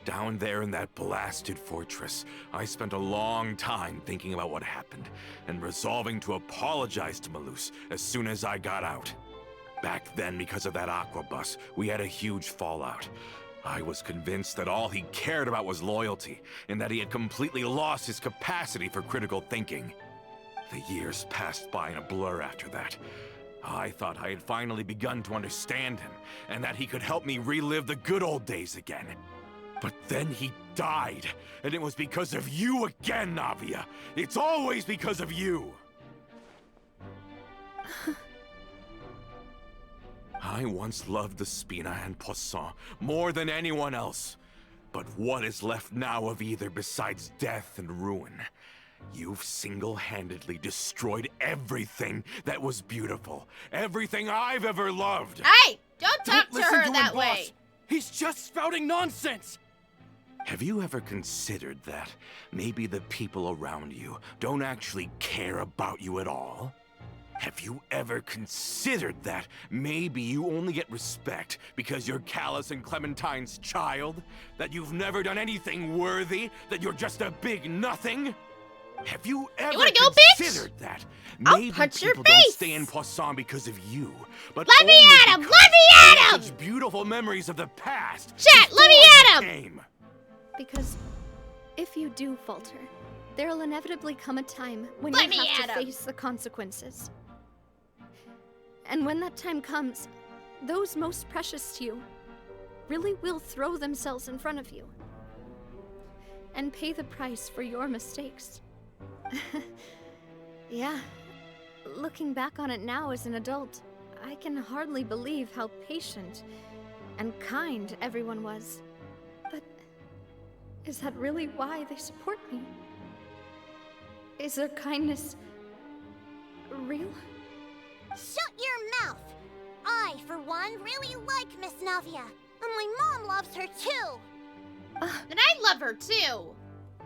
Down there in that blasted fortress, I spent a long time thinking about what happened and resolving to apologize to Malus as soon as I got out. Back then, because of that aquabus, we had a huge fallout. I was convinced that all he cared about was loyalty, and that he had completely lost his capacity for critical thinking. The years passed by in a blur after that. I thought I had finally begun to understand him, and that he could help me relive the good old days again. But then he died, and it was because of you again, Navia. It's always because of you. I once loved the Spina and Poisson more than anyone else. But what is left now of either besides death and ruin? You've single-handedly destroyed everything that was beautiful. Everything I've ever loved. Hey! Don't talk to listen her to that him, way! boss. He's just spouting nonsense! Have you ever considered that maybe the people around you don't actually care about you at all? Have you ever considered that maybe you only get respect because you're Callus and Clementine's child? That you've never done anything worthy? That you're just a big nothing? Have you ever considered that? Maybe punch your people don't face. stay in Poisson because of you, but Let me only at him! because Let me they at have him! Such beautiful memories of the past. Chat, let me at him! Game. Because if you do falter, there'll inevitably come a time when Let you me have at to him. face the consequences. And when that time comes, those most precious to you really will throw themselves in front of you and pay the price for your mistakes. Yeah, looking back on it now as an adult, I can hardly believe how patient and kind everyone was. But is that really why they support me? Is their kindness real? Shut your mouth! I, for one, really like Miss Navia. And my mom loves her too. And I love her too!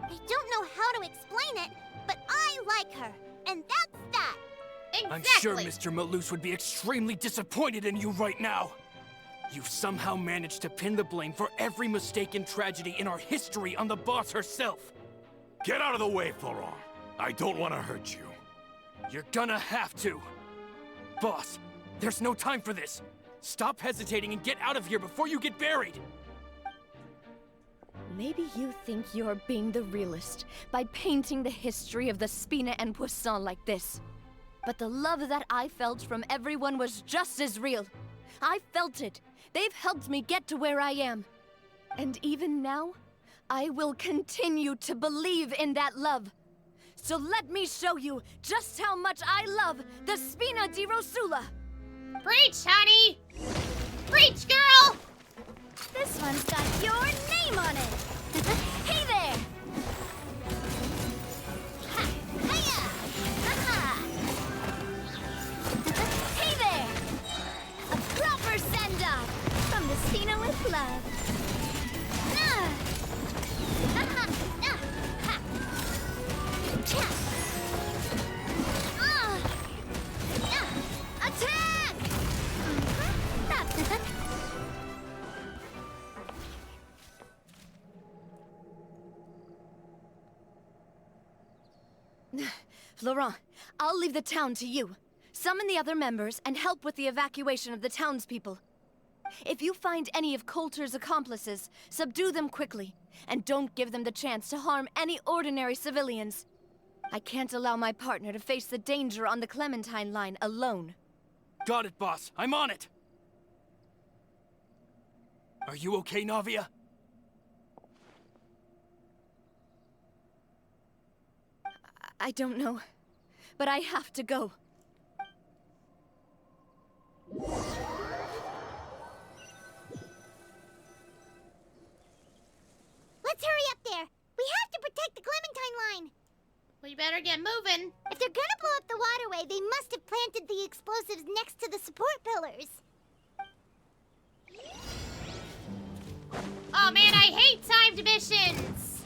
I don't know how to explain it, but I like her. And that's that. Exactly! I'm sure Mr. Maloose would be extremely disappointed in you right now. You've somehow managed to pin the blame for every mistake and tragedy in our history on the boss herself. Get out of the way, Florent. I don't want to hurt you. You're gonna have to. Boss, there's no time for this. Stop hesitating and get out of here before you get buried. Maybe you think you're being the realist by painting the history of the Spina and Poisson like this. But the love that I felt from everyone was just as real. I felt it. They've helped me get to where I am. And even now, I will continue to believe in that love. So let me show you just how much I love the Spina di Rosula. Preach, honey! Preach, girl! This one's got your name on it. Hey there! Ha! Hiya! Ha-ha! Hey there! A proper send-off from the Spina with love. Ah! Ha-ha! Ah! Ha! Cha! Ah! Ah! Attack! Florent, I'll leave the town to you. Summon the other members and help with the evacuation of the townspeople. If you find any of Coulter's accomplices, subdue them quickly, and don't give them the chance to harm any ordinary civilians. I can't allow my partner to face the danger on the Clementine line alone. Got it, boss. I'm on it. Are you okay, Navia? I don't know, but I have to go. Let's hurry up there. We have to protect the Clementine line. We better get moving. If they're gonna blow up the waterway, they must have planted the explosives next to the support pillars. Oh man, I hate timed missions!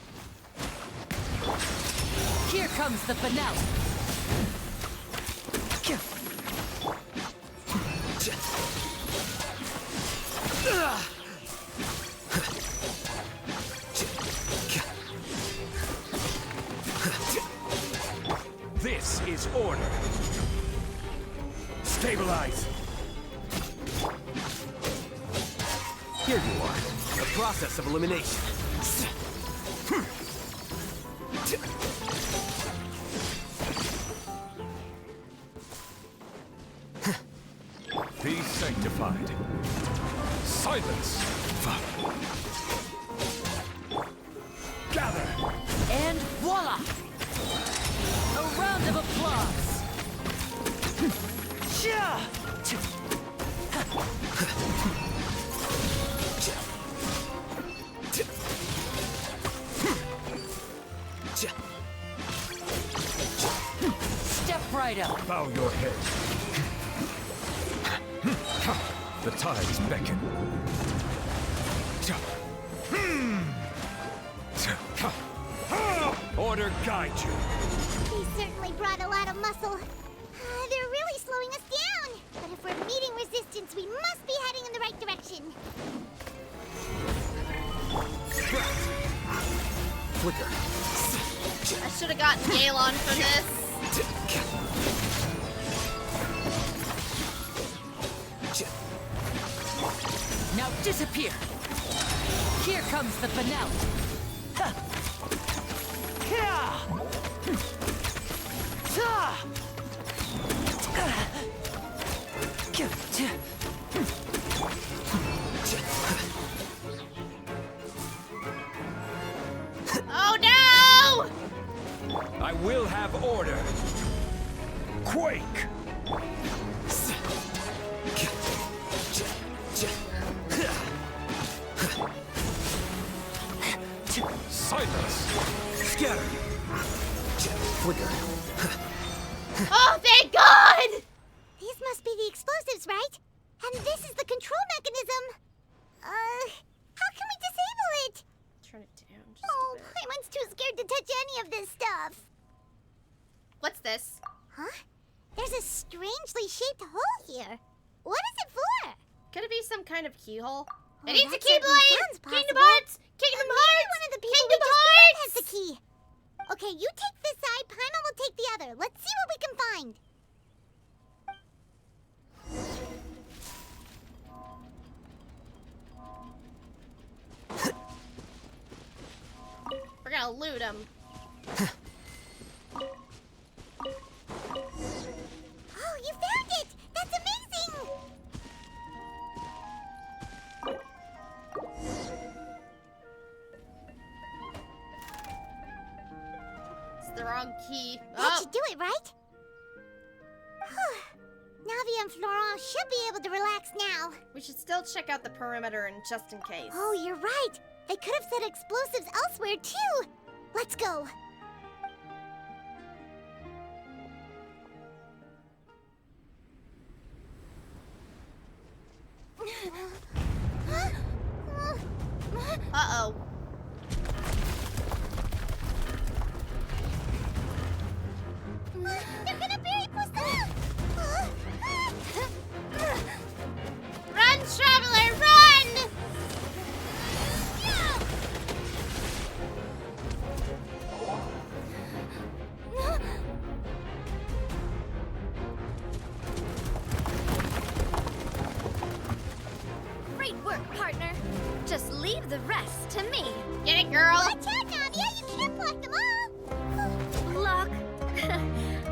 Here comes the finale. This is order. Stabilize. Here you are. The process of elimination. Be sanctified. Silence. Gather. And voila! A round of applause! right up. Bow your head. The tides beckon. Order guide you. They certainly brought a lot of muscle. They're really slowing us down. But if we're meeting resistance, we must be heading in the right direction. Flicker. I should have gotten Galon for this. Now disappear. Here comes the finale. Oh no! I will have order. Quake! Silence! Scatter. Flicker. Oh, thank God! These must be the explosives, right? And this is the control mechanism. How can we disable it? Turn it down just Oh, a bit. Paimon's too scared to touch any of this stuff. What's this? Huh? There's a strangely shaped hole here. What is it for? Could it be some kind of keyhole? Oh, It needs a that keyblade! certainly sounds Kingdom possible. Hearts! Kingdom Maybe Hearts! one of the people Kingdom we just met Hearts! has the key. Okay, you take this side, Paimon will take the other. Let's see what we can find. We're gonna loot him. Oh, you found it! That's amazing! It's the wrong key. That Oh, should do it, right? Navia and Florent should be able to relax now. we should still check out the perimeter and just in case. Oh, you're right. They could have set explosives elsewhere, too. Let's go. Uh-oh. They're gonna bury Poisson! Run, traveler, run! Great work, partner. Just leave the rest to me. Get it, girl? Watch out, Navia! You can't block them all! Block.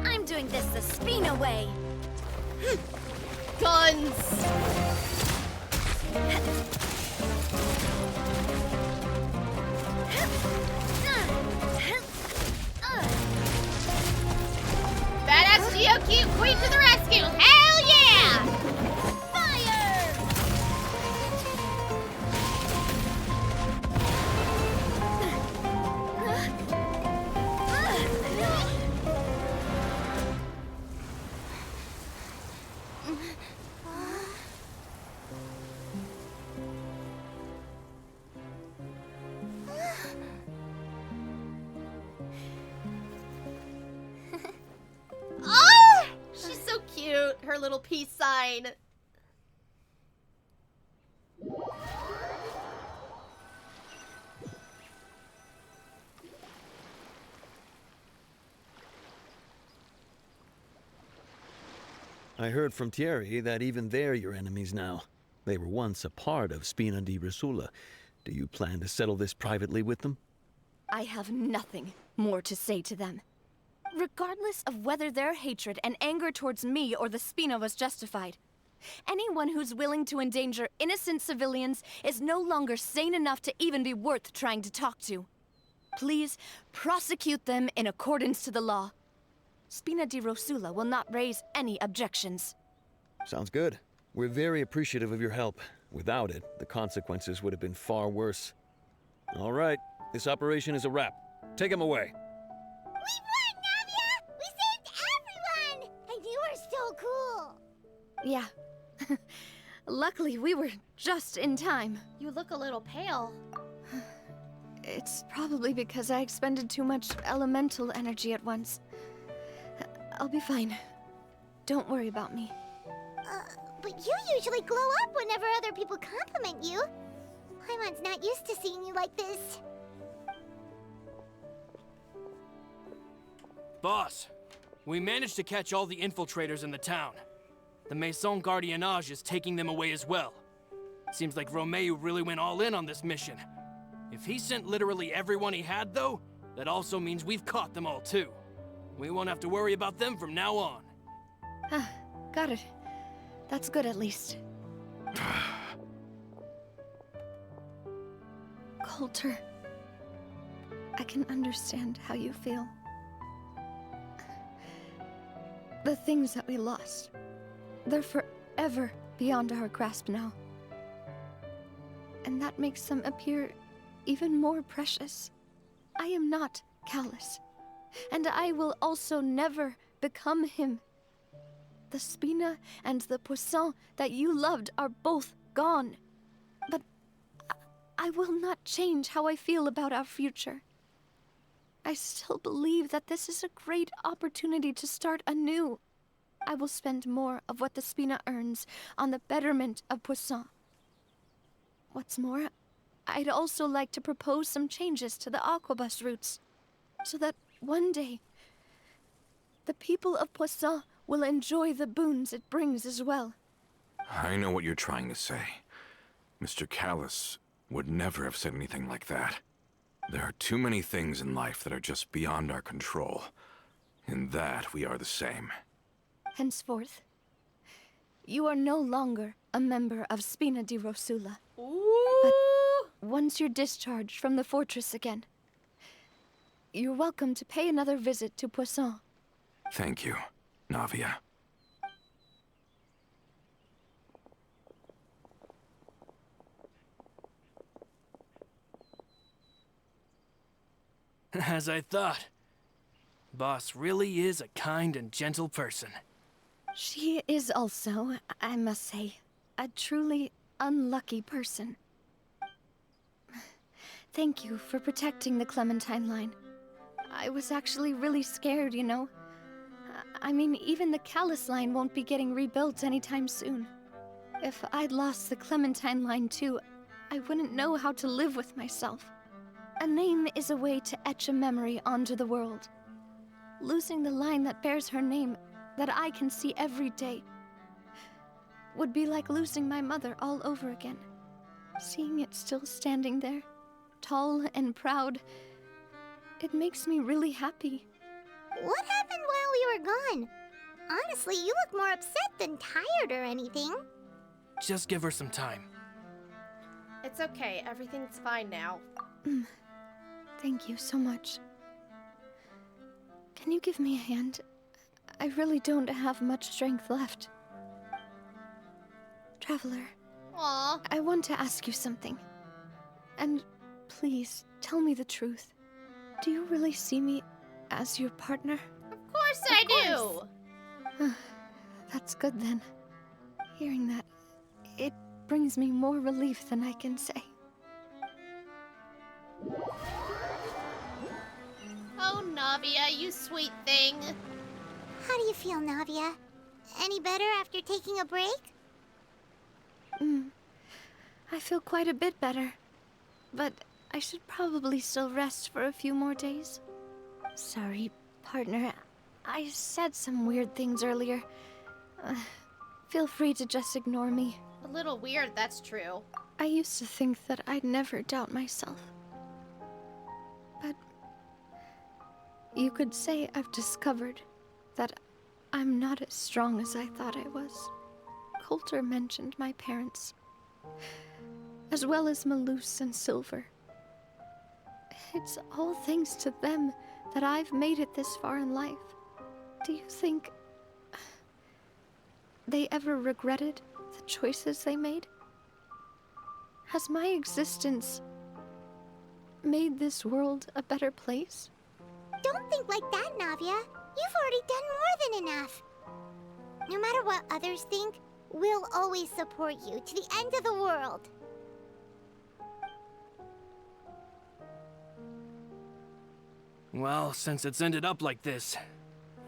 I'm doing this the Spina way. Guns! Badass GeoCube Queen to the rescue! Hell yeah! Fire! Oh! She's so cute. Her little peace sign. I heard from Thierry that even they're your enemies now. They were once a part of Spina di Rosula. Do you plan to settle this privately with them? I have nothing more to say to them. Regardless of whether their hatred and anger towards me or the Spina was justified, anyone who's willing to endanger innocent civilians is no longer sane enough to even be worth trying to talk to. Please prosecute them in accordance to the law. Spina di Rosula will not raise any objections. Sounds good. We're very appreciative of your help. Without it, the consequences would have been far worse. All right, this operation is a wrap. Take him away. We won, Navia! We saved everyone! Yeah. Luckily, we were just in time. You look a little pale. It's probably because I expended too much elemental energy at once. I'll be fine. Don't worry about me. But you usually glow up whenever other people compliment you. Paimon's not used to seeing you like this. Boss, we managed to catch all the infiltrators in the town. The Maison Gardiennage is taking them away as well. Seems like Romeu really went all in on this mission. If he sent literally everyone he had, though, that also means we've caught them all too. We won't have to worry about them from now on. Got it. That's good at least. Coulter, I can understand how you feel. The things that we lost, they're forever beyond our grasp now. And that makes them appear even more precious. I am not Callus, and I will also never become him. The Spina and the Poisson that you loved are both gone. But I will not change how I feel about our future. I still believe that this is a great opportunity to start anew. I will spend more of what the Spina earns on the betterment of Poisson. What's more, I'd also like to propose some changes to the Aquabus routes, so that one day, the people of Poisson will enjoy the boons it brings as well. I know what you're trying to say. Mr. Callus would never have said anything like that. There are too many things in life that are just beyond our control. In that, we are the same. Henceforth, you are no longer a member of Spina di Rosula. Ooh. But once you're discharged from the fortress again, you're welcome to pay another visit to Poisson. Thank you, Navia. As I thought. Boss really is a kind and gentle person. She is also, I must say, a truly unlucky person. Thank you for protecting the Clementine line. I was actually really scared, you know. I mean, even the Callus line won't be getting rebuilt anytime soon. If I'd lost the Clementine line too, I wouldn't know how to live with myself. A name is a way to etch a memory onto the world. Losing the line that bears her name, that I can see every day, would be like losing my mother all over again. Seeing it still standing there, tall and proud, it makes me really happy. What happened while we were gone? Honestly, you look more upset than tired or anything. Just give her some time. It's okay. Everything's fine now. Thank you so much. Can you give me a hand? I really don't have much strength left. Traveler. Aw. I want to ask you something. And please, tell me the truth. Do you really see me as your partner? Of course I do! That's good then. Hearing that, it brings me more relief than I can say. Oh, Navia, you sweet thing. How do you feel, Navia? Any better after taking a break? I feel quite a bit better. But I should probably still rest for a few more days. Sorry, partner. I said some weird things earlier. Feel free to just ignore me. A little weird, that's true. I used to think that I'd never doubt myself. But you could say I've discovered that I'm not as strong as I thought I was. Coulter mentioned my parents, as well as Malus and Silver. It's all thanks to them that I've made it this far in life. Do you think they ever regretted the choices they made? Has my existence made this world a better place? Don't think like that, Navia. You've already done more than enough. No matter what others think, We'll always support you to the end of the world. Well, since it's ended up like this,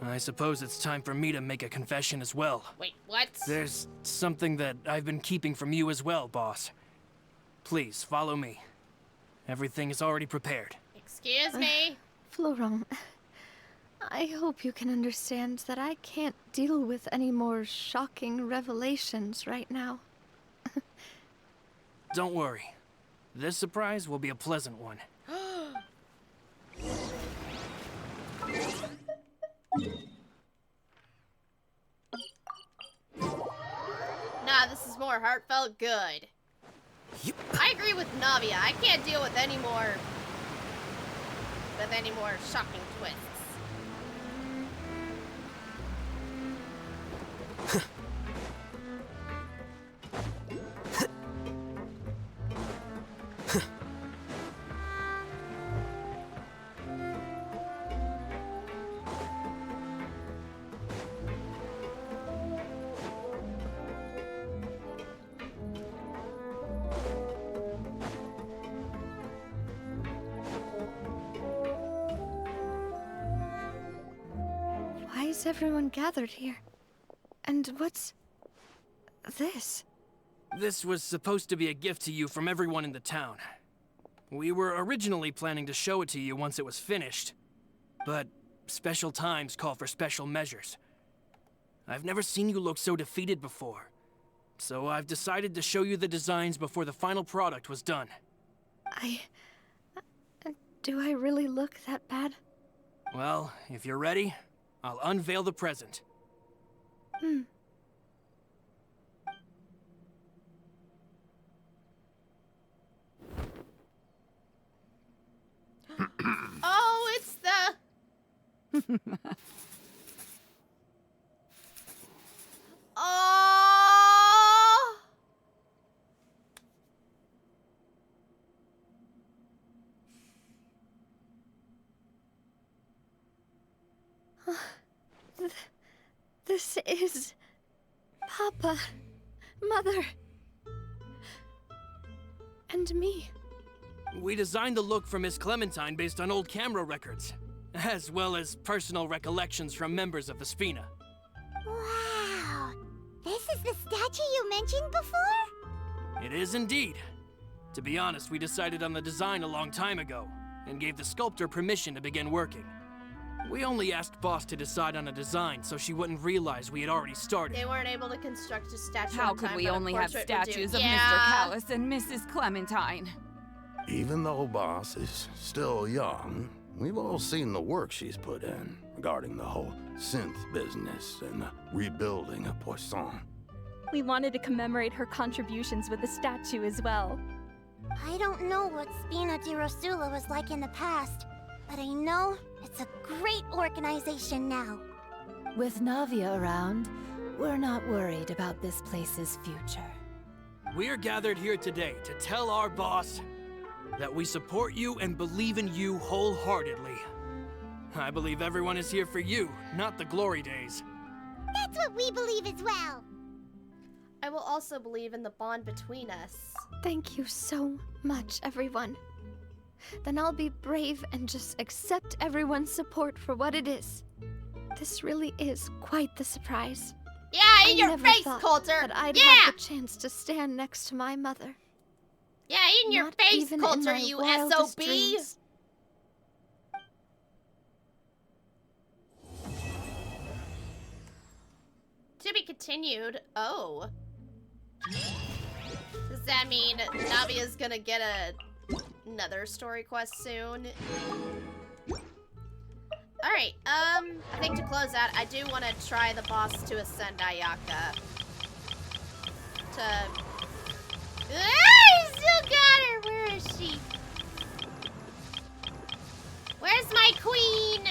I suppose it's time for me to make a confession as well. Wait, what? There's something that I've been keeping from you as well, boss. Please, follow me. Everything is already prepared. Excuse me? Florent, I hope you can understand that I can't deal with any more shocking revelations right now. Don't worry. This surprise will be a pleasant one. Nah, this is more heartfelt good. I agree with Navia. I can't deal with any more shocking twists. Why is everyone gathered here? And what's this? This was supposed to be a gift to you from everyone in the town. We were originally planning to show it to you once it was finished, but special times call for special measures. I've never seen you look so defeated before, so I've decided to show you the designs before the final product was done. Do I really look that bad? Well, if you're ready, I'll unveil the present. Oh, it's the... Oh! This is... Papa, Mother, and me. We designed the look for Miss Clementine based on old camera records, as well as personal recollections from members of the Spina. Wow! This is the statue you mentioned before? It is indeed. To be honest, we decided on the design a long time ago, and gave the sculptor permission to begin working. We only asked Boss to decide on a design so she wouldn't realize we had already started. They weren't able to construct a statue. How in could time, we but a only have portrait would do. statues of Yeah. Mr. Callis and Mrs. Clementine? Even though Boss is still young, we've all seen the work she's put in regarding the whole synth business and the rebuilding of Poisson. We wanted to commemorate her contributions with a statue as well. I don't know what Spina di Rosula was like in the past, but I know it's a great organization now. With Navia around, we're not worried about this place's future. We're gathered here today to tell our boss that we support you and believe in you wholeheartedly. I believe everyone is here for you, not the glory days. That's what we believe as well. I will also believe in the bond between us. Thank you so much, everyone. Then I'll be brave and just accept everyone's support for what it is. This really is quite the surprise. Yeah, in I your never face, thought Coulter! that I'd Yeah! have the chance to stand next to my mother. Yeah, in your Not face, even in Coulter, my you wildest SOB! dreams. To be continued. Oh. Does that mean Navia's gonna get another story quest soon? Alright, I think to close out, I do want to try the boss to ascend Ayaka. I still got her! Where is she? Where's my queen?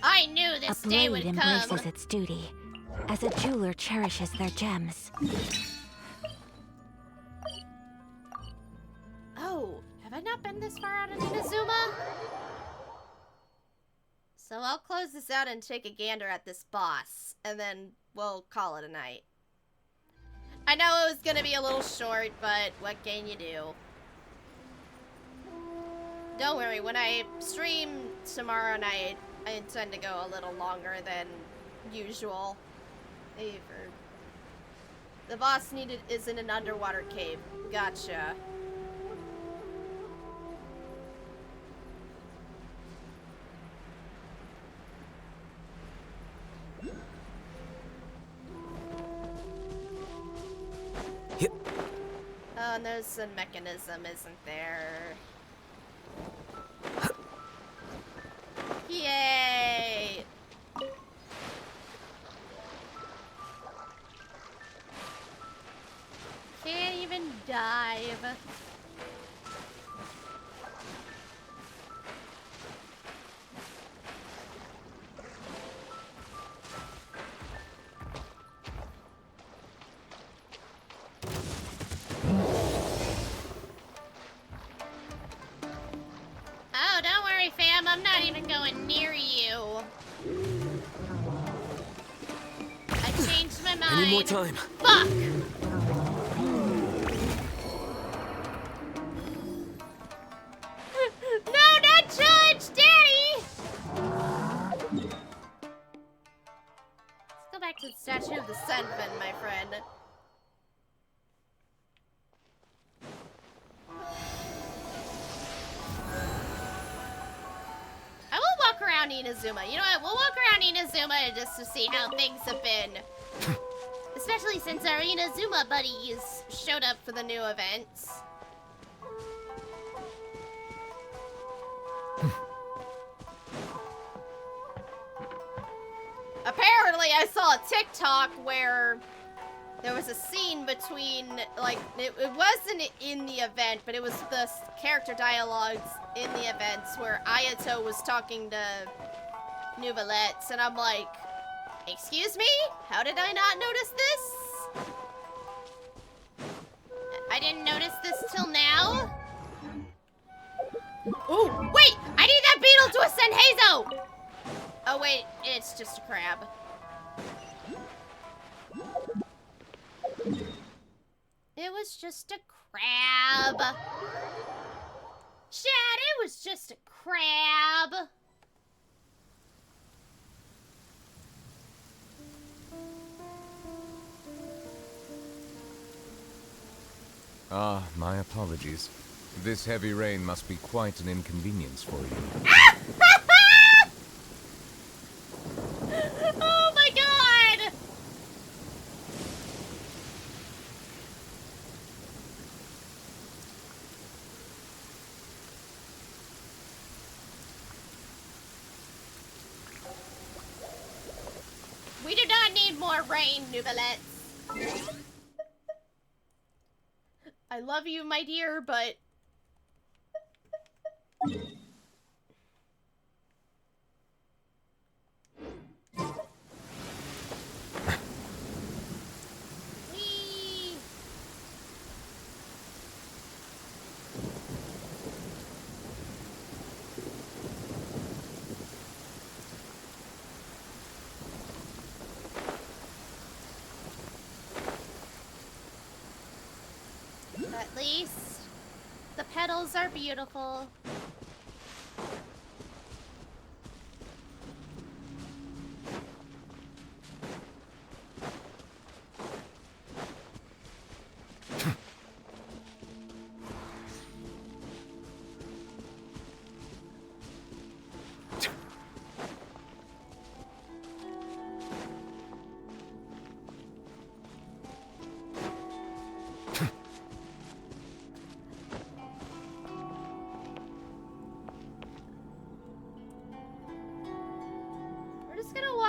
I knew this day would come. embraces its duty, as a jeweler cherishes their gems. Oh, have I not been this far out of Inazuma? So I'll close this out and take a gander at this boss, and then we'll call it a night. I know it was gonna be a little short, but what can you do? Don't worry, when I stream tomorrow night, I intend to go a little longer than usual. The boss is in an underwater cave. Gotcha. Oh, and there's a mechanism, isn't there? Yay! Can't even dive. Oh, don't worry, fam. I'm not even going near you. I changed my mind. I need more time. Fuck! No, not Judge! Daddy! Let's go back to the statue of the Senvin, my friend. I will walk around Inazuma. You know what? We'll walk around Inazuma just to see how things have been. Especially since our Inazuma buddies showed up for the new events. Apparently, I saw a TikTok where there was a scene between, like, it wasn't in the event, but it was the character dialogues in the events where Ayato was talking to Nouvelettes, and I'm like, excuse me? How did I not notice this? I didn't notice this till now? Ooh, wait! I need that beetle to ascend Hazo! Oh wait, it's just a crab. It was just a crab. Chad, it was just a crab. Ah, my apologies. This heavy rain must be quite an inconvenience for you. Oh my god! We do not need more rain, Nouvelettes. I love you, my dear, but... Whee! At least the petals are beautiful.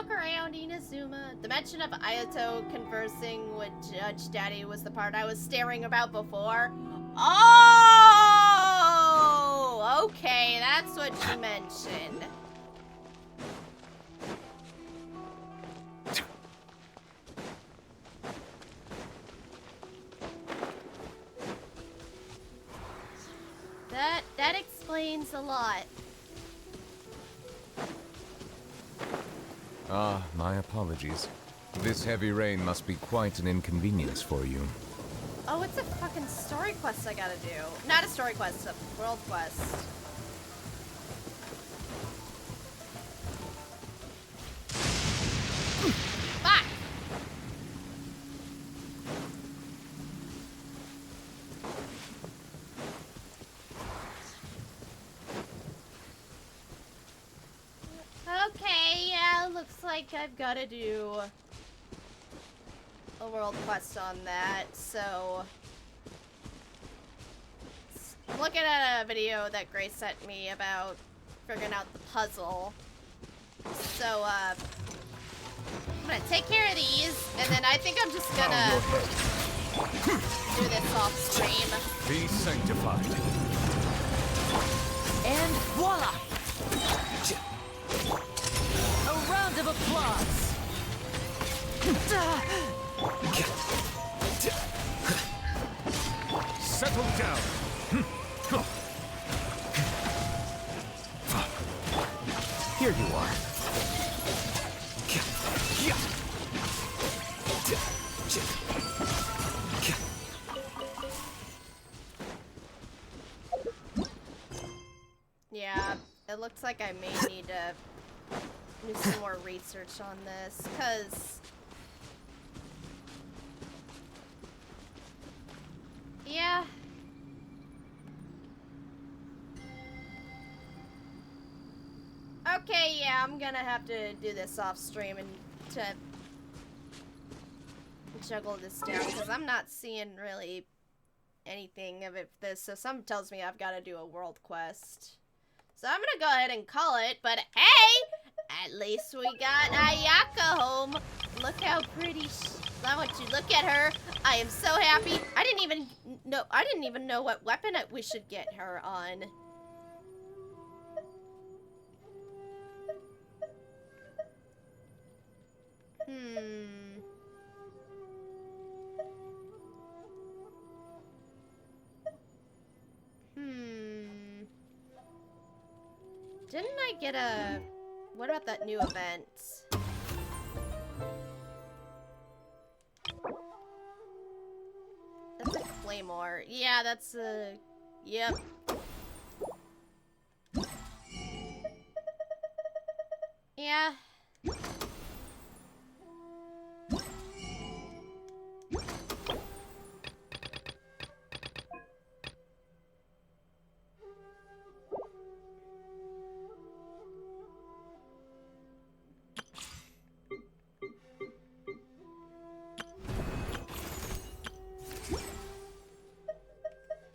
Around Inazuma. The mention of Ayato conversing with Judge Daddy was the part I was staring about before. Oh! Okay, that's what you mentioned. That explains a lot. Ah, my apologies. This heavy rain must be quite an inconvenience for you. Oh, it's a fucking story quest I gotta do. Not a story quest, a world quest. Fuck! Okay, yeah, looks like I've gotta do a world quest on that, so I'm looking at a video that Grace sent me about figuring out the puzzle. So, I'm gonna take care of these, and then I think I'm just gonna do this off stream. Be sanctified. And voila! A round of applause! Settle down. Here you are. Yeah, it looks like I may need to do some more research on this, because yeah. Okay, yeah, I'm gonna have to do this off stream and to juggle this down, because I'm not seeing really anything of it for this, so something tells me I've got to do a world quest. So I'm gonna go ahead and call it, but hey! At least we got Ayaka home. Look how pretty I want you to look at her. I am so happy. I didn't even know what weapon we should get her on. Didn't I get a... What about that new event? That's a claymore. Yeah, that's a... Yep. Yeah.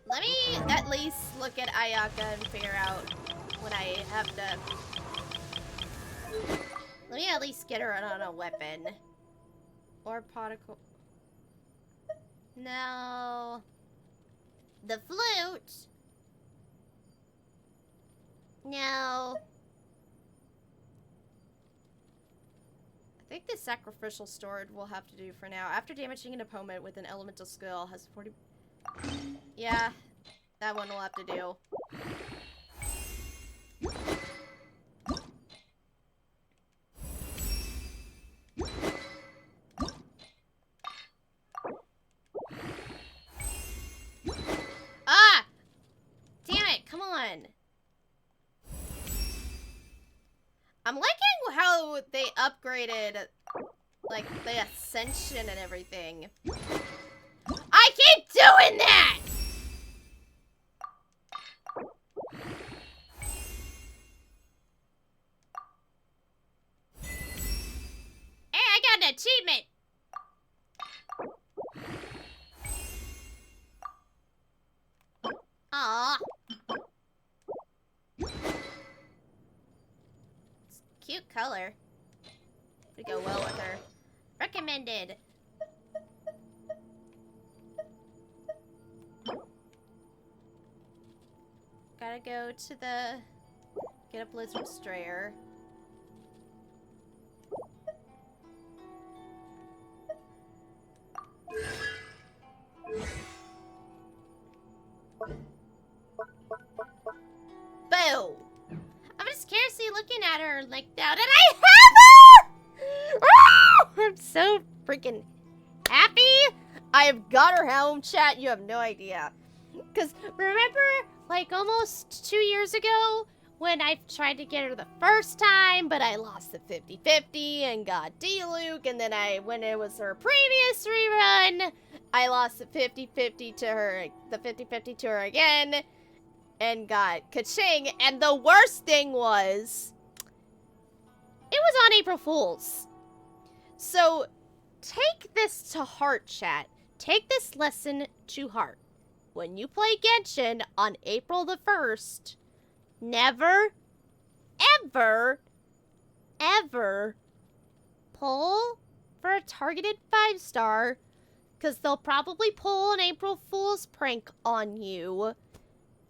Let me at least look at Ayaka and figure out when I have to... Let me at least get her on a weapon. Or particle... No... The flute? No... I think the sacrificial sword will have to do for now. After damaging an opponent with an elemental skill, has 40... Yeah, that one will have to do. Ah! Damn it, come on. I'm liking how they upgraded, like, the ascension and everything. I keep doing that! Hey, I got an achievement! Aww. It's a cute color. Would go well with her. Recommended. Gotta go to the... Get a Blizzard Strayer. Boo! I'm just curiously looking at her like, now did I have her? I'm so freaking happy. I have got her home, chat. You have no idea. Because remember, like almost 2 years ago, when I tried to get her the first time, but I lost the 50-50 and got D-Luke, and then when it was her previous rerun, I lost the 50-50 to her, again, and got Kaching, and the worst thing was, it was on April Fool's. So, take this to heart, chat. Take this lesson to heart. When you play Genshin on April the 1st, never, ever, ever pull for a targeted 5-star, because they'll probably pull an April Fool's prank on you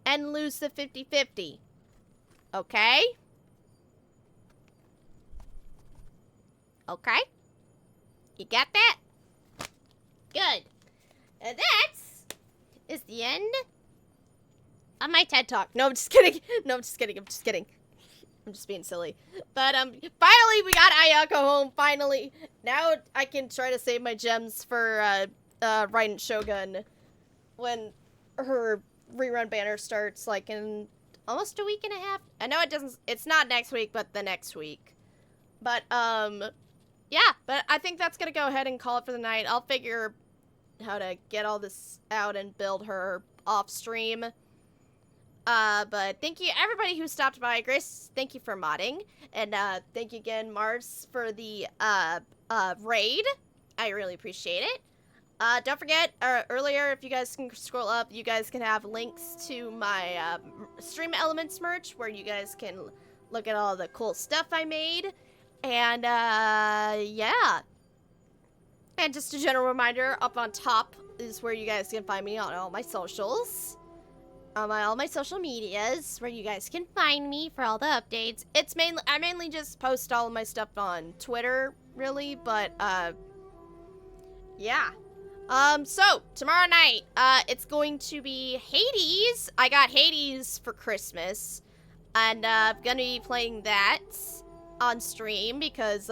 and lose the 50-50. Okay? Okay? You got that? Good. And that is the end of my TED Talk. No, I'm just kidding. No, I'm just kidding. I'm just kidding. I'm just being silly. But, finally we got Ayaka home, finally. Now I can try to save my gems for, Raiden Shogun when her rerun banner starts, like, in almost a week and a half. I know it's not next week, but the next week. But, yeah, but I think that's gonna go ahead and call it for the night. I'll figure how to get all this out and build her off stream. But thank you everybody who stopped by. Grace, thank you for modding. And, thank you again, Mars, for the, raid. I really appreciate it. Don't forget, earlier, if you guys can scroll up, you guys can have links to my, Stream Elements merch, where you guys can look at all the cool stuff I made. And, yeah. And just a general reminder, up on top is where you guys can find me on all my socials. On all my social medias, where you guys can find me for all the updates. I mainly just post all of my stuff on Twitter, really, but, yeah. So, tomorrow night, it's going to be Hades. I got Hades for Christmas, and, I'm gonna be playing that on stream because,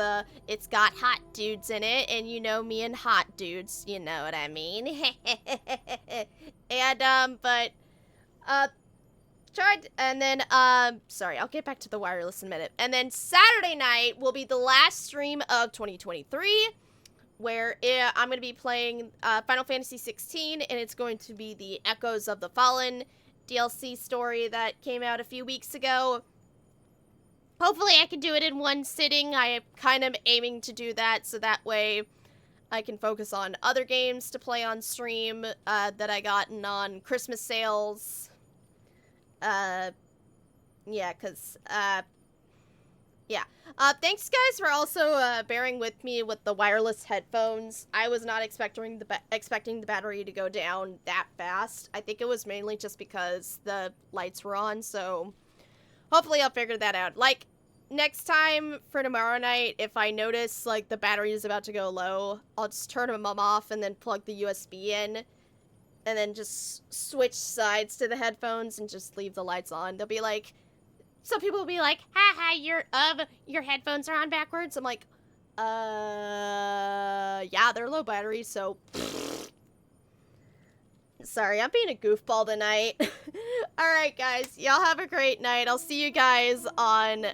it's got hot dudes in it, and you know me and hot dudes, you know what I mean? And, sorry, I'll get back to the wireless in a minute. And then Saturday night will be the last stream of 2023, where I'm going to be playing Final Fantasy 16, and it's going to be the Echoes of the Fallen DLC story that came out a few weeks ago. Hopefully I can do it in one sitting. I am kind of aiming to do that, so that way I can focus on other games to play on stream that I gotten on Christmas sales. Yeah, because, yeah. Thanks, guys, for also bearing with me with the wireless headphones. I was not expecting the battery to go down that fast. I think it was mainly just because the lights were on, so hopefully I'll figure that out. Like, next time for tomorrow night, if I notice, like, the battery is about to go low, I'll just turn them off and then plug the USB in, and then just switch sides to the headphones and just leave the lights on. They'll be like, some people will be like, haha, your headphones are on backwards. I'm like, yeah, they're low battery, so sorry, I'm being a goofball tonight. Alright, guys, y'all have a great night. I'll see you guys on,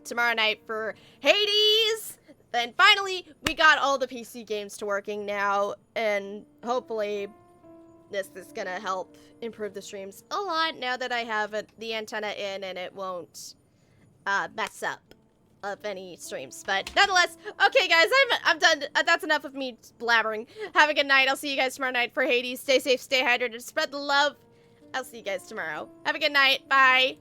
tomorrow night for Hades. Then finally, we got all the PC games to working now, and hopefully this is gonna help improve the streams a lot now that I have the antenna in and it won't mess up of any streams. But nonetheless, okay guys, I'm done. That's enough of me blabbering. Have a good night. I'll see you guys tomorrow night for Hades. Stay safe, stay hydrated, spread the love. I'll see you guys tomorrow. Have a good night. Bye.